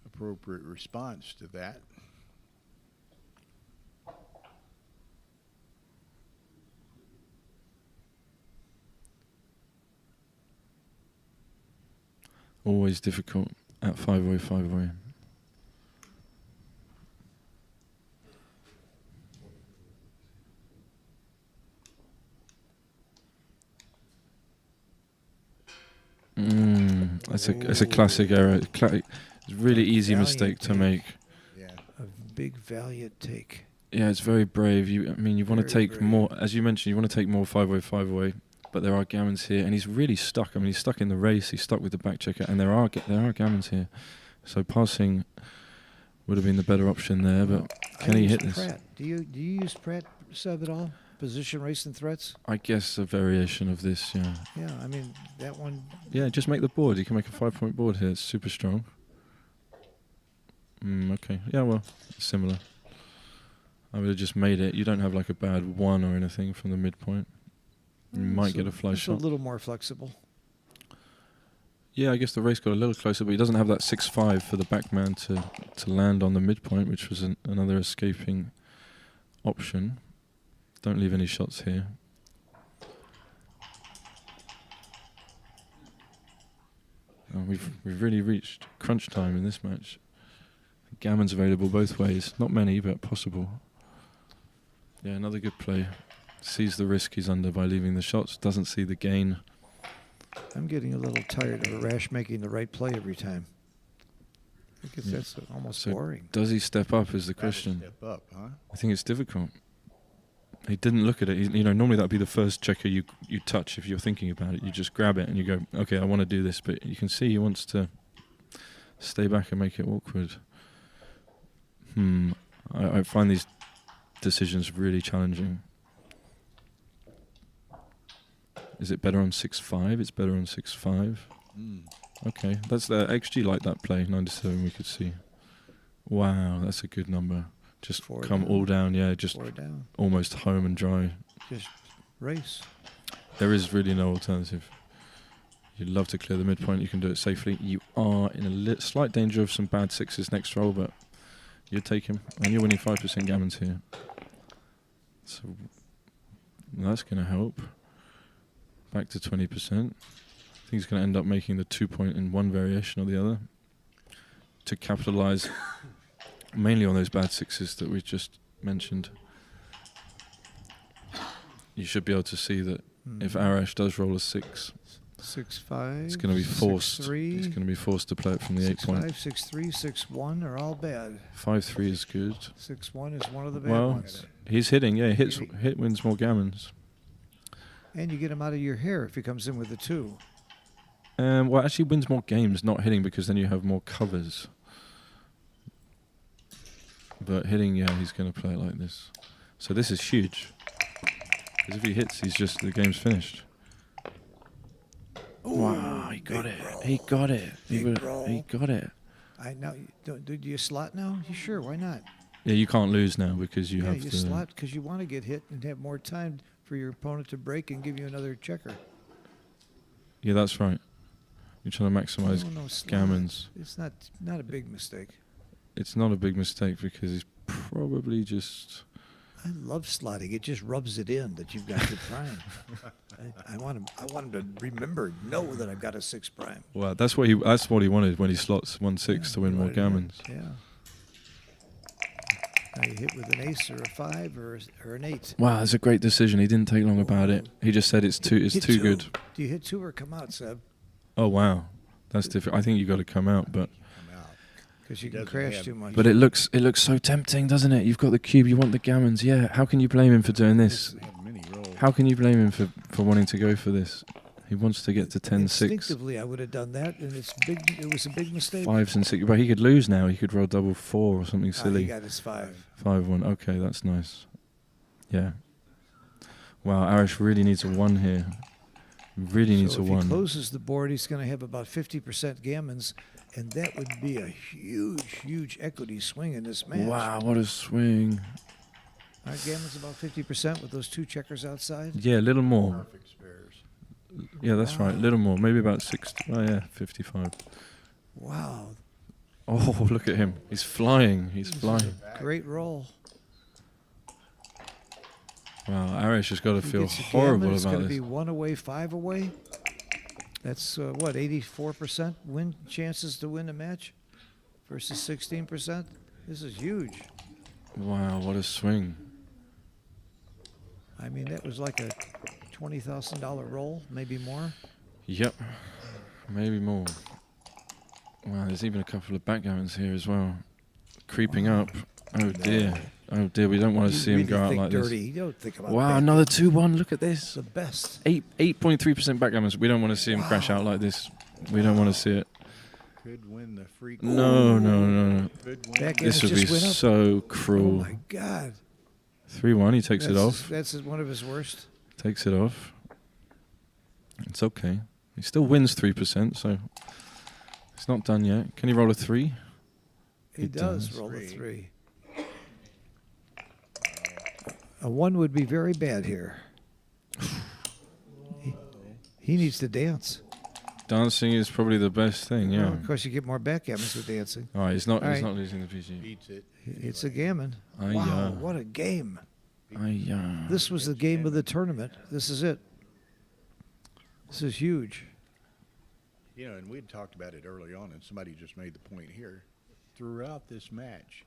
appropriate response to that. Always difficult at 5-way, 5-way. That's a classic error. It's a really easy Valiant mistake to take. make. Yeah. A big valiant take. Yeah, it's very brave. You want to Very take brave. more, as you mentioned, you want to take more 5-way, 5-way, but there are gammons here, and he's really stuck. I mean, he's stuck in the race. He's stuck with the back checker, and there are gammons here. So passing would have been the better option there, but can I he used hit this? Pratt. Do you use Pratt sub at all? Position race and threats? I guess a variation of this, yeah. Yeah, I mean that one. Yeah, just make the board. You can make a 5-point board here. It's super strong. Okay. Yeah, well, similar. I would have just made it. You don't have like a bad 1 or anything from the midpoint. You might get a fly it's shot. a little more flexible. Yeah, I guess the race got a little closer, but he doesn't have that 6-5 for the backman to land on the midpoint, which was another escaping option. Don't leave any shots here. We've really reached crunch time in this match. Gammon's available both ways. Not many, but possible. Yeah, another good play. Sees the risk he's under by leaving the shots. Doesn't see the gain. I'm getting a little tired of Rash making the right play every time. I guess that's almost So boring. does he step up is the Gotta question. Step up, huh? I think it's difficult. He didn't look at it. Normally that'd be the first checker you touch if you're thinking about it. You just grab it and you go, okay, I want to do this. But you can see he wants to stay back and make it awkward. I find these decisions really challenging. Is it better on 6-5? It's better on 6-5. Okay, that's the XG like that play. 97 we could see. Wow, that's a good number. Just 4 come down. all down, yeah, just 4 down. almost home and dry. Just race. There is really no alternative. You'd love to clear the midpoint, you can do it safely. You are in a slight danger of some bad 6s next roll, but you take him, and you're winning 5% gammons here. So that's going to help. Back to 20%. I think he's going to end up making the 2-point in one variation or the other to capitalize mainly on those bad 6s that we just mentioned. You should be able to see that if Arash does roll a 6, 6-5. it's going to be forced. 6-3. He's going to be forced to play it from the 8-point. 6-5, 6-3, 6-1 are all bad. 5-3 is good. 6-1 is one of the bad Well, ones. he's hitting. Yeah, hit wins more gammons. And you get him out of your hair if he comes in with a 2. Well, actually wins more games not hitting because then you have more covers. But hitting, yeah, he's going to play it like this. So this is huge. Because if he hits, the game's finished. Wow, he got it. He got it. He got it. Do you slot now? You sure? Why not? Yeah, you can't lose now because you have you to. slot because you want to get hit and have more time for your opponent to break and give you another checker. Yeah, that's right. You're trying to maximize No, slot. gammons. It's not a big mistake. It's not a big mistake because he's probably just. I love slotting. It just rubs it in that you've got the prime. I want him to remember, know that I've got a 6 prime. Well, that's what he wanted when he slots 1/6 to win more gammons. Yeah. Now you hit with an ace or a 5 or an 8. Wow, that's a great decision. He didn't take long about it. He just said it's too Hit too 2. good. Do you hit 2 or come out, Seb? Oh wow, that's different. I think you got to come out, but Because you He can doesn't crash have- too much. it looks so tempting, doesn't it? You've got the cube, you want the gammons. Yeah, how can you blame him for doing this? Doesn't have many rolls. How can you blame him for wanting to go for this? He wants to get to 10-6. Instinctively, I would have done that, and it was a big mistake. 5s and 6, but he could lose now. He could roll double 4 or something He silly. got his 5. 5-1. Okay, that's nice. Yeah. Wow, Arish really needs a 1 here. Really needs So a if 1. he closes the board, he's going to have about 50% gammons, and that would be a huge equity swing in this match. Wow, what a swing. Aren't gammons about 50% with those 2 checkers outside? Yeah, a little more. Perfect spares. Yeah, that's right. A little more. Maybe about 60. Oh, yeah, 55. Wow. Oh, look at him. He's flying. He's This is flying. a great roll. Wow, Arish has got to He feel gets a horrible gammon, it's about going to this. be 1 away, 5 away. That's, 84% win chances to win a match versus 16%? This is huge. Wow, what a swing. I mean, that was like a $20,000 roll, maybe more. Yep, maybe more. Wow, there's even a couple of backgammons here as well. Creeping up. Oh dear. Oh dear, we don't want to You see him really go out think like dirty. this. You don't think about Wow, backgammon. another 2-1. Look at this. The best. 8.3% backgammons. We don't want to see him crash out like this. We don't want to see it. Could win the freak. No. Could win. Backgammons This would be just went up. so Oh cruel. my God. 3-1, he takes it off. That's one of his worst. Takes it off. It's okay. He still wins 3%, so it's not done yet. Can he roll a 3? He He does does. roll a 3. A 1 would be very bad here. He needs to dance. Dancing is probably the best thing, yeah. Well, of course, you get more backgammons with dancing. All right, he's not All right. losing the PG. Beats it. It's a gammon. Aye, Wow, yeah. what a game. Aye, This was the game of the tournament. This is it. This is huge. You know, and we'd talked about it early on, and somebody just made the point here. Throughout this match,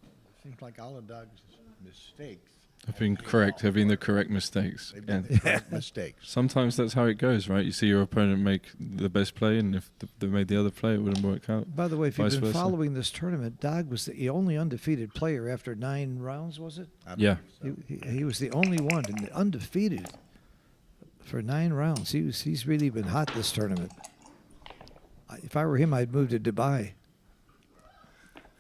it seems like all of Doug's mistakes Have been correct, have been the correct mistakes. they've been And the correct mistakes. sometimes that's how it goes, right? You see your opponent make the best play, and if they made the other play, it wouldn't work out. By the way, if you've Vice been versa. following this tournament, Dog was the only undefeated player after 9 rounds, was it? I Yeah. believe so. He was the only one and undefeated for 9 rounds. He's really been hot this tournament. If I were him, I'd move to Dubai.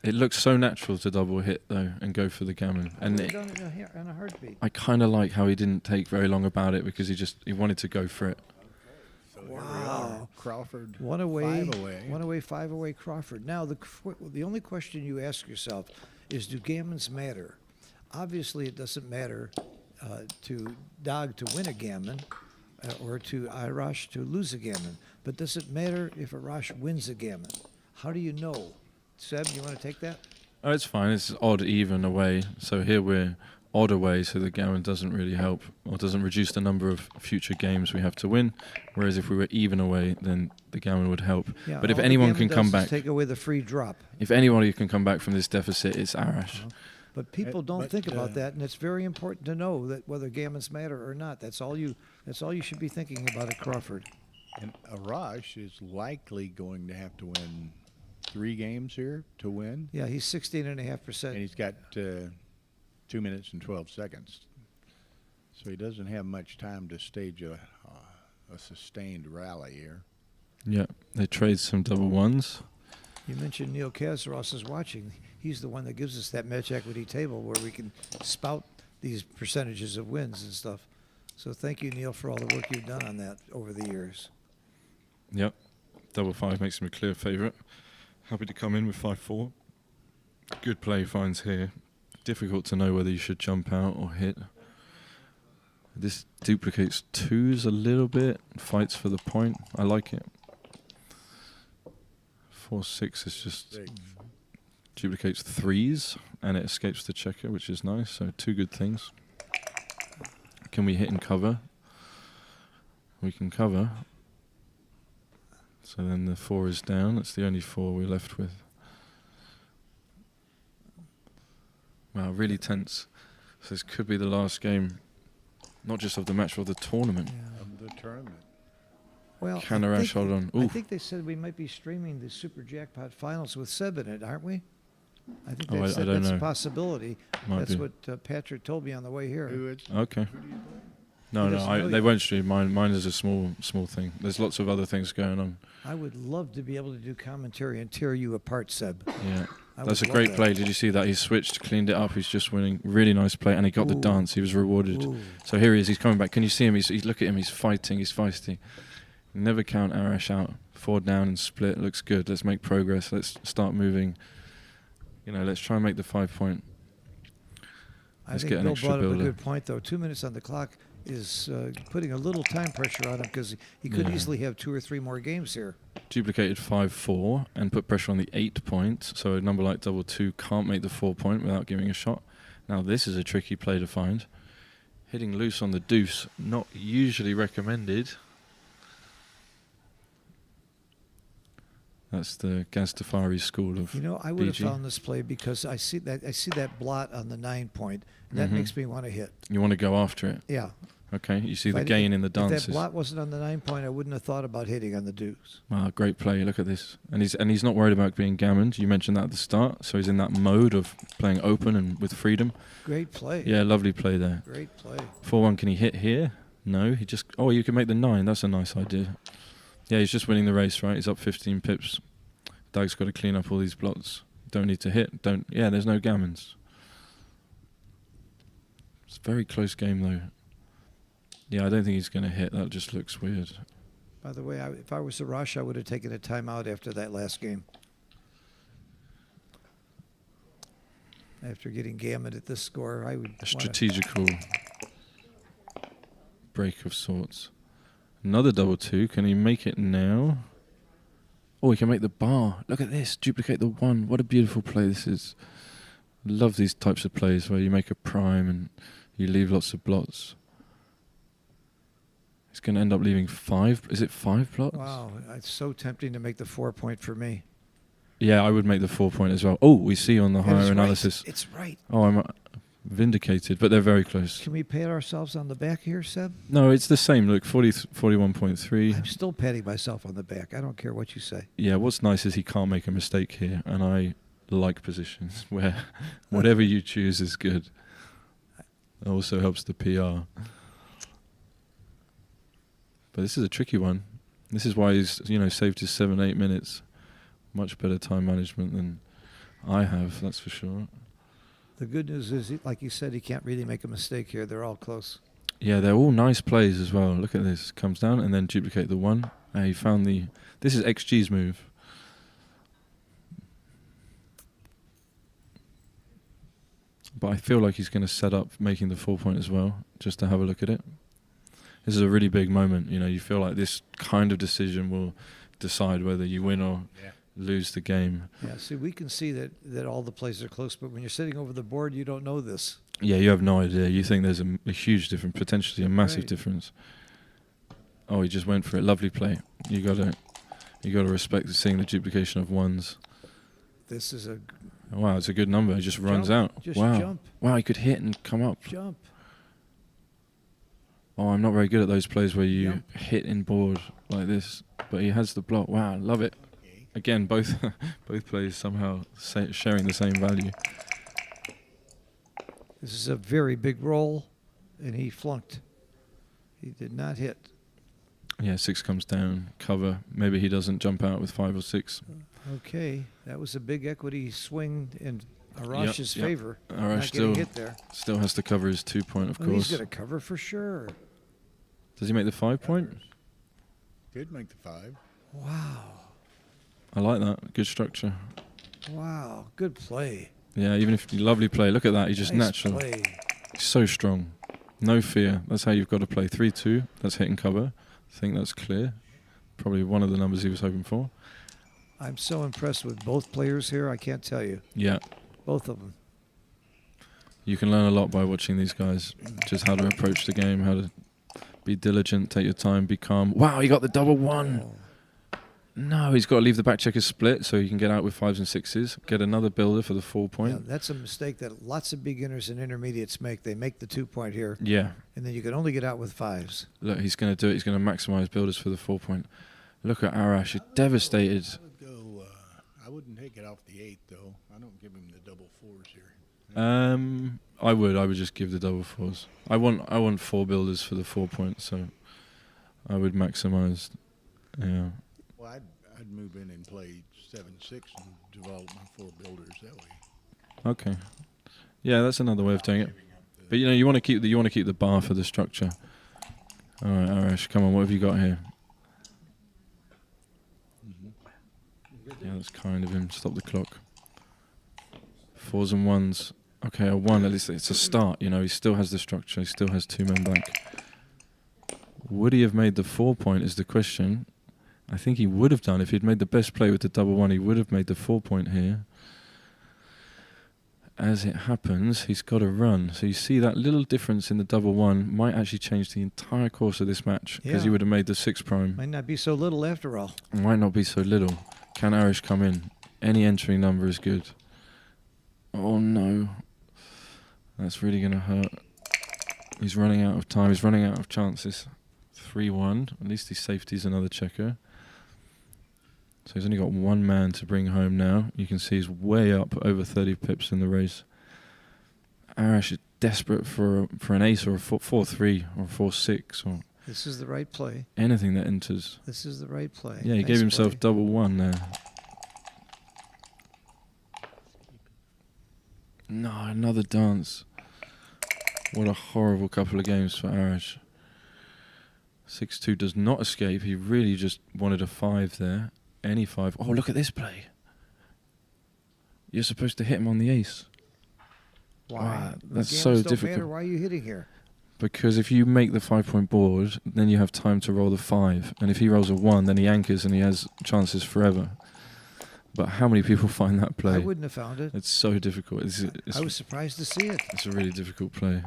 It looks so natural to double hit, though, and go for the gammon. And I'd have done it in a heartbeat. I kind of like how he didn't take very long about it because he wanted to go for it. So here we are. Crawford. 1 away, 5 away. 1 away, 5 away, Crawford. Now, the only question you ask yourself is, do gammons matter? Obviously, it doesn't matter to Dog to win a gammon or to Arash to lose a gammon. But does it matter if Arash wins a gammon? How do you know? Seb, you want to take that? Oh, it's fine. It's odd, even away. So here we're odd away, so the gammon doesn't really help or doesn't reduce the number of future games we have to win. Whereas if we were even away, then the gammon would help. Yeah, But if all the anyone gammon can come does is back, take away the free drop. if anyone can come back from this deficit, it's Arash. But people don't but, think about that, and it's very important to know that whether gammons matter or not. That's all you should be thinking about at Crawford. And Arash is likely going to have to win 3 games here to win. Yeah, he's 16.5%. And he's got 2 minutes and 12 seconds. So he doesn't have much time to stage a sustained rally here. Yeah, they trade some double ones. You mentioned Neil Kazaros is watching. He's the one that gives us that match equity table where we can spout these percentages of wins and stuff. So thank you, Neil, for all the work you've done on that over the years. Yep, double 5 makes him a clear favourite. Happy to come in with 5-4. Good play finds here. Difficult to know whether you should jump out or hit. This duplicates 2s a little bit. Fights for the point. I like it. 4-6 is just Duplicates threes, and it escapes the checker, which is nice. So 2 good things. Can we hit and cover? We can cover. So then the 4 is down. That's the only 4 we're left with. Wow, really tense. So this could be the last game, not just of the match, but of the tournament. Of the tournament. Well, Can I Arash think- hold on? I Ooh. think they said we might be streaming the Super Jackpot Finals with Seb in it, aren't we? I think Oh, they I said don't that's know. a possibility. Might That's be. what Patrick told me on the way here. Who is? Okay. No, He no, doesn't know they yet. won't stream. Mine is a small thing. There's lots of other things going on. I would love to be able to do commentary and tear you apart, Seb. Yeah. I That's a would love great that. play. Did you see that? He switched, cleaned it up. He's just winning. Really nice play. And he got the Ooh. dance. He was rewarded. Ooh. So here he is. He's coming back. Can you see him? He's look at him. He's fighting. He's feisty. Never count Arash out. 4 down and split. Looks good. Let's make progress. Let's start moving. You know, let's try and make the 5 point. I Let's think get an Bill extra brought up a builder. good point, though. 2 minutes on the clock is putting a little time pressure on him because he could Yeah. easily have 2 or 3 more games here. Duplicated 5-4 and put pressure on the 8 point. So a number like double 2 can't make the 4 point without giving a shot. Now this is a tricky play to find. Hitting loose on the deuce, not usually recommended. That's the Gastafari school of You know, I would have BG. found this play because I see that blot on the 9 point. And that Mhm. makes me want to hit. You want to go after it. Yeah. Okay, you see If the I- gain in the If that dances. blot wasn't on the 9 point, I wouldn't have thought about hitting on the deuce. Wow, great play. Look at this. And he's not worried about being gammoned. You mentioned that at the start. So he's in that mode of playing open and with freedom. Great play. Yeah, lovely play there. Great play. 4-1, can he hit here? No, he just... Oh, you can make the 9. That's a nice idea. Yeah, he's just winning the race, right? He's up 15 pips. Dag's got to clean up all these blots. Don't need to hit. Don't... Yeah, there's no gammons. It's a very close game, though. Yeah, I don't think he's going to hit. That just looks weird. By the way, if I was Arash, I would have taken a timeout after that last game. After getting gammoned at this score, I would A wanna- strategical break of sorts. Another double 2. Can he make it now? Oh, he can make the bar. Look at this. Duplicate the 1. What a beautiful play this is. Love these types of plays where you make a prime and you leave lots of blots. He's going to end up leaving 5. Is it 5 blots? Wow, it's so tempting to make the 4 point for me. Yeah, I would make the 4 point as well. Oh, we see on the That higher is right. analysis. It's right. Oh, I'm vindicated, but they're very close. Can we pat ourselves on the back here, Seb? No, it's the same. Look, 41.3. I'm still patting myself on the back. I don't care what you say. Yeah, what's nice is he can't make a mistake here, and I like positions where whatever you choose is good. It also helps the PR. But this is a tricky one. This is why he's, saved his 7-8 minutes. Much better time management than I have, that's for sure. The good news is, like you said, he can't really make a mistake here. They're all close. Yeah, they're all nice plays as well. Look at this. Comes down and then duplicate the 1. He found the... This is XG's move. But I feel like he's going to set up making the 4 point as well, just to have a look at it. This is a really big moment. You feel like this kind of decision will decide whether you win or lose the game. Yeah, see, we can see that all the plays are close, but when you're sitting over the board, you don't know this. Yeah, you have no idea. You think there's a huge difference, potentially a massive Right. difference. Oh, he just went for it. Lovely play. You gotta respect seeing the duplication of 1s. This is a Wow, it's a good number. He just runs Jump. out. Just wow. jump. Wow, he could hit and come up. jump. Oh, I'm not very good at those plays where you Jump. hit in board like this, but he has the block. Wow, love it. Again, both plays somehow sharing the same value. This is a very big roll, and he flunked. He did not hit. Yeah, 6 comes down, cover. Maybe he doesn't jump out with 5 or 6. Okay, that was a big equity swing in Arash's Yep. favor. Arash Not getting still hit there. Still has to cover his 2 point, of Well, he's course. going to cover for sure. Does he make the 5 point? Did make the 5. Wow. I like that. Good structure. Wow. Good play. Yeah, even if lovely play. Look at that. He's just Nice natural. play. He's so strong. No fear. That's how you've got to play. 3-2. That's hit and cover. I think that's clear. Probably one of the numbers he was hoping for. I'm so impressed with both players here. I can't tell you. Yeah. Both of them. You can learn a lot by watching these guys. Just how to approach the game, how to be diligent, take your time, be calm. Wow, he got the double one. Oh. No, he's got to leave the back checker split so he can get out with 5s and 6s. Get another builder for the 4 Yeah, point. that's a mistake that lots of beginners and intermediates make. They make the 2 point here, Yeah. and then you can only get out with 5s. Look, he's going to do it. He's going to maximize builders for the 4 point. Look at Arash. He's devastated. I would go. I wouldn't take it off the 8 though. I don't give him the double 4s here. I would just give the double 4s. I want 4 builders for the 4 point, so I would maximize. Yeah. Well, I'd move in and play 7-6 and develop my 4 builders that way. Okay. Yeah, that's another way of doing it. But you want to keep the bar for the structure. All right, Arash, come on. What have you got here? Yeah, that's kind of him. Stop the clock. 4s and 1s. Okay, a 1, at least it's a start, he still has the structure, he still has 2 men back. Would he have made the 4 point is the question. I think he would have done. If he'd made the best play with the double 1, he would have made the 4 point here. As it happens, he's got to run. So you see that little difference in the double 1 might actually change the entire course of this match, because he Yeah. would have made the 6 prime. Might not be so little after all. Might not be so little. Can Arish come in? Any entering number is good. Oh no. That's really going to hurt. He's running out of time. He's running out of chances. 3-1. At least he safeties another checker. So he's only got 1 man to bring home now. You can see he's way up, over 30 pips in the race. Arash is desperate for an ace or a 4-3 or a 4-6 or This is the right play. anything that enters. This is the right play. Yeah, he Nice gave himself play. double 1 there. No, another dance. What a horrible couple of games for Arash. 6-2 does not escape. He really just wanted a 5 there. Any 5. Oh, look at this play. You're supposed to hit him on the ace. Why? Wow, The that's games so don't difficult. matter. Why are you hitting here? Because if you make the 5 point board, then you have time to roll the 5. And if he rolls a 1, then he anchors and he has chances forever. But how many people find that play? I wouldn't have found it. It's so difficult. I was surprised to see it. It's a really difficult play.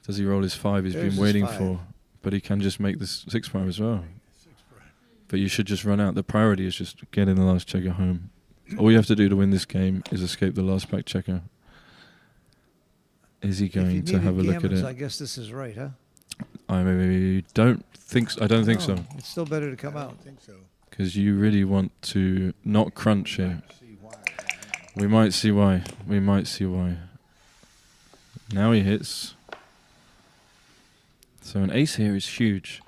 Does he roll his 5 he's There's been his waiting 5. for? But he can just make this 6 prime as well. But you should just run out. The priority is just getting the last checker home. All you have to do to win this game is escape the last back checker. Is he If you going to have a needed look at gammons, it? I guess this is right, huh? I don't think so. I don't think No, so. It's still better to come I out. don't think so. Because you really want to not crunch here. See why. We might see why. We might see why. Now he hits. So an ace here is huge.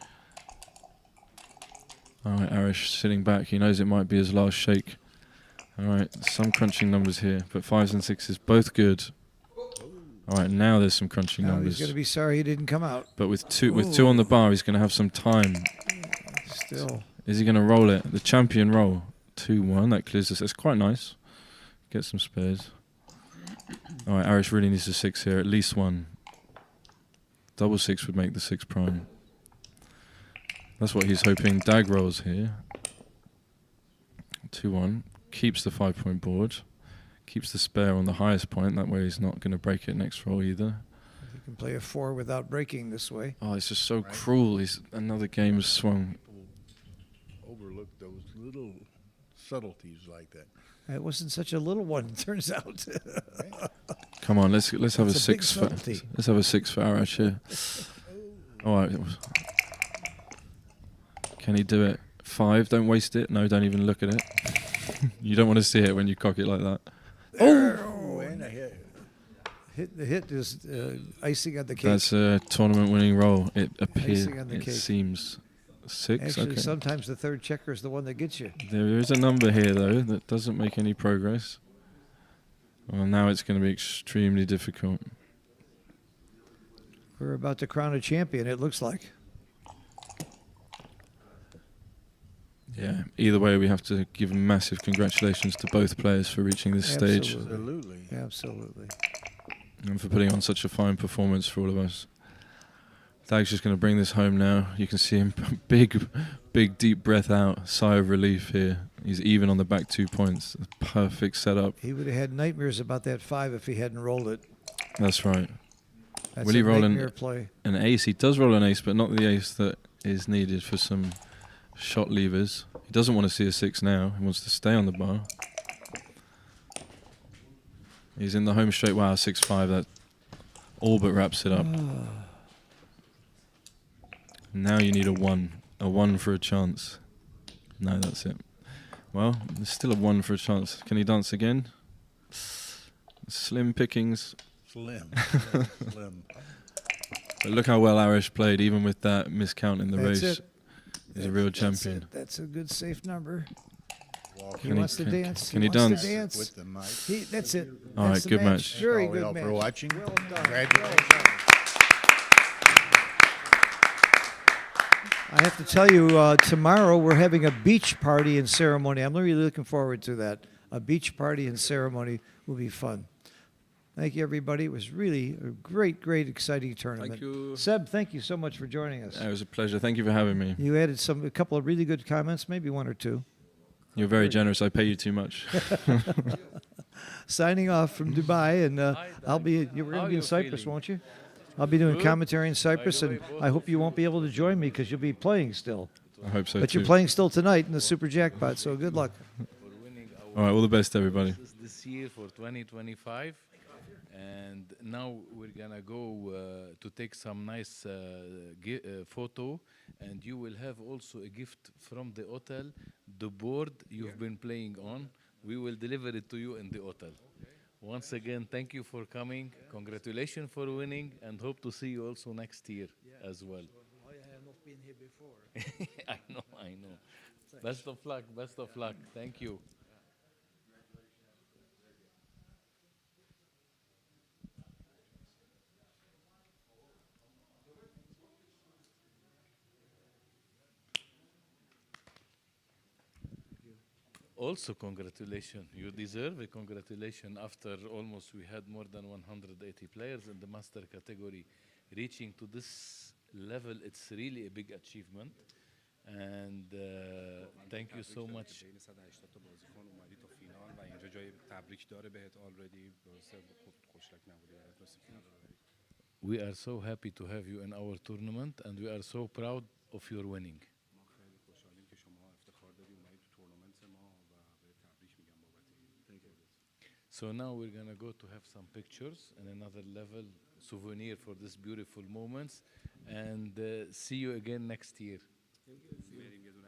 Alright, Arish sitting back. He knows it might be his last shake. Alright, some crunching numbers here. But 5s and 6s, both good. Alright, now there's some crunching Now numbers. he's going to be sorry he didn't come out. But with two on the bar, he's going to have some time. Still. Is he going to roll it? The champion roll. 2-1. That clears this. It's quite nice. Get some spares. Alright, Arish really needs a 6 here. At least 1. Double 6 would make the 6 prime. That's what he's hoping. Dag rolls here. 2-1. Keeps the 5 point board. Keeps the spare on the highest point. That way he's not going to break it next roll either. You can play a 4 without breaking this way. Oh, it's just so cruel. He's another game has swung. Overlook those little subtleties like that. It wasn't such a little one, it turns out. Come on, let's have a That's a big 6 for subtlety. let's have a 6 for Arash here. All right. Can he do it? 5. Don't waste it. No, don't even look at it. You don't want to see it when you cock it like that. Oh, and a hit. The hit is icing on the cake. That's a tournament-winning roll. It appears. Icing on the It cake. seems 6. Actually, Okay. sometimes the third checker is the one that gets you. There is a number here though that doesn't make any progress. Well, now it's going to be extremely difficult. We're about to crown a champion, it looks like. Yeah. Either way, we have to give massive congratulations to both players for reaching this stage Absolutely. Absolutely. Absolutely. and for putting on such a fine performance for all of us. Dag's just going to bring this home now. You can see him big deep breath out, sigh of relief here. He's even on the back 2 points. Perfect setup. He would have had nightmares about that 5 if he hadn't rolled it. That's right. That's Will he a roll nightmare play. an ace? He does roll an ace, but not the ace that is needed for some shot levers. He doesn't want to see a 6 now. He wants to stay on the bar. He's in the home straight. Wow, 6-5. That all but wraps it up. Now you need a 1. A 1 for a chance. No, that's it. Well, there's still a 1 for a chance. Can he dance again? Slim pickings. Slim. Slim. But look how well Arish played, even with that miscount in the That's race. it. He's a real champion. That's a good safe number. He Can wants to dance. Can he wants to dance? dance. With the mic. That's it. All That's right, the good match. Very All good y'all match. for watching. Well done. Congratulations. I have to tell you, tomorrow we're having a beach party and ceremony. I'm really looking forward to that. A beach party and ceremony will be fun. Thank you, everybody. It was really a great, great, exciting tournament. Thank you. Seb, thank you so much for joining us. It was a pleasure. Thank you for having me. You added a couple of really good comments, maybe 1 or 2. You're very generous. I pay you too much. Signing off from Dubai, and I'll be. You're going to be in Cyprus, won't you? I'll be doing commentary in Cyprus, and I hope you won't be able to join me because you'll be playing still. I hope so But too. you're playing still tonight in the Super Jackpot, so good luck. All right, all the best, everybody. This year for 2025, and now we're gonna go to take some nice photo, and you will have also a gift from the hotel. The board you've been playing on, we will deliver it to you in the hotel. Once again, thank you for coming. Congratulations for winning, and hope to see you also next year as well. I have not been here before. I know. Best of luck. Best of luck. Thank you. Also, congratulations. You deserve a congratulation after almost we had more than 180 players in the master category. Reaching to this level, it's really a big achievement. And thank you so much. بین 180 تا بازیکن اومدی تا فینال و اینجا جای تبریک داره بهت آلردی درسته خوشلک نبودی برات رسید فینال رو ببری. We are so happy to have you in our tournament, and we are so proud of your winning. ما خیلی خوشحالیم که شما افتخار دادی اومدی تو تورنمنت ما و بهت تبریک میگم بابت این خودت. So now we're gonna go to have some pictures and another level souvenir for this beautiful moments, and see you again next year. بریم یه دونه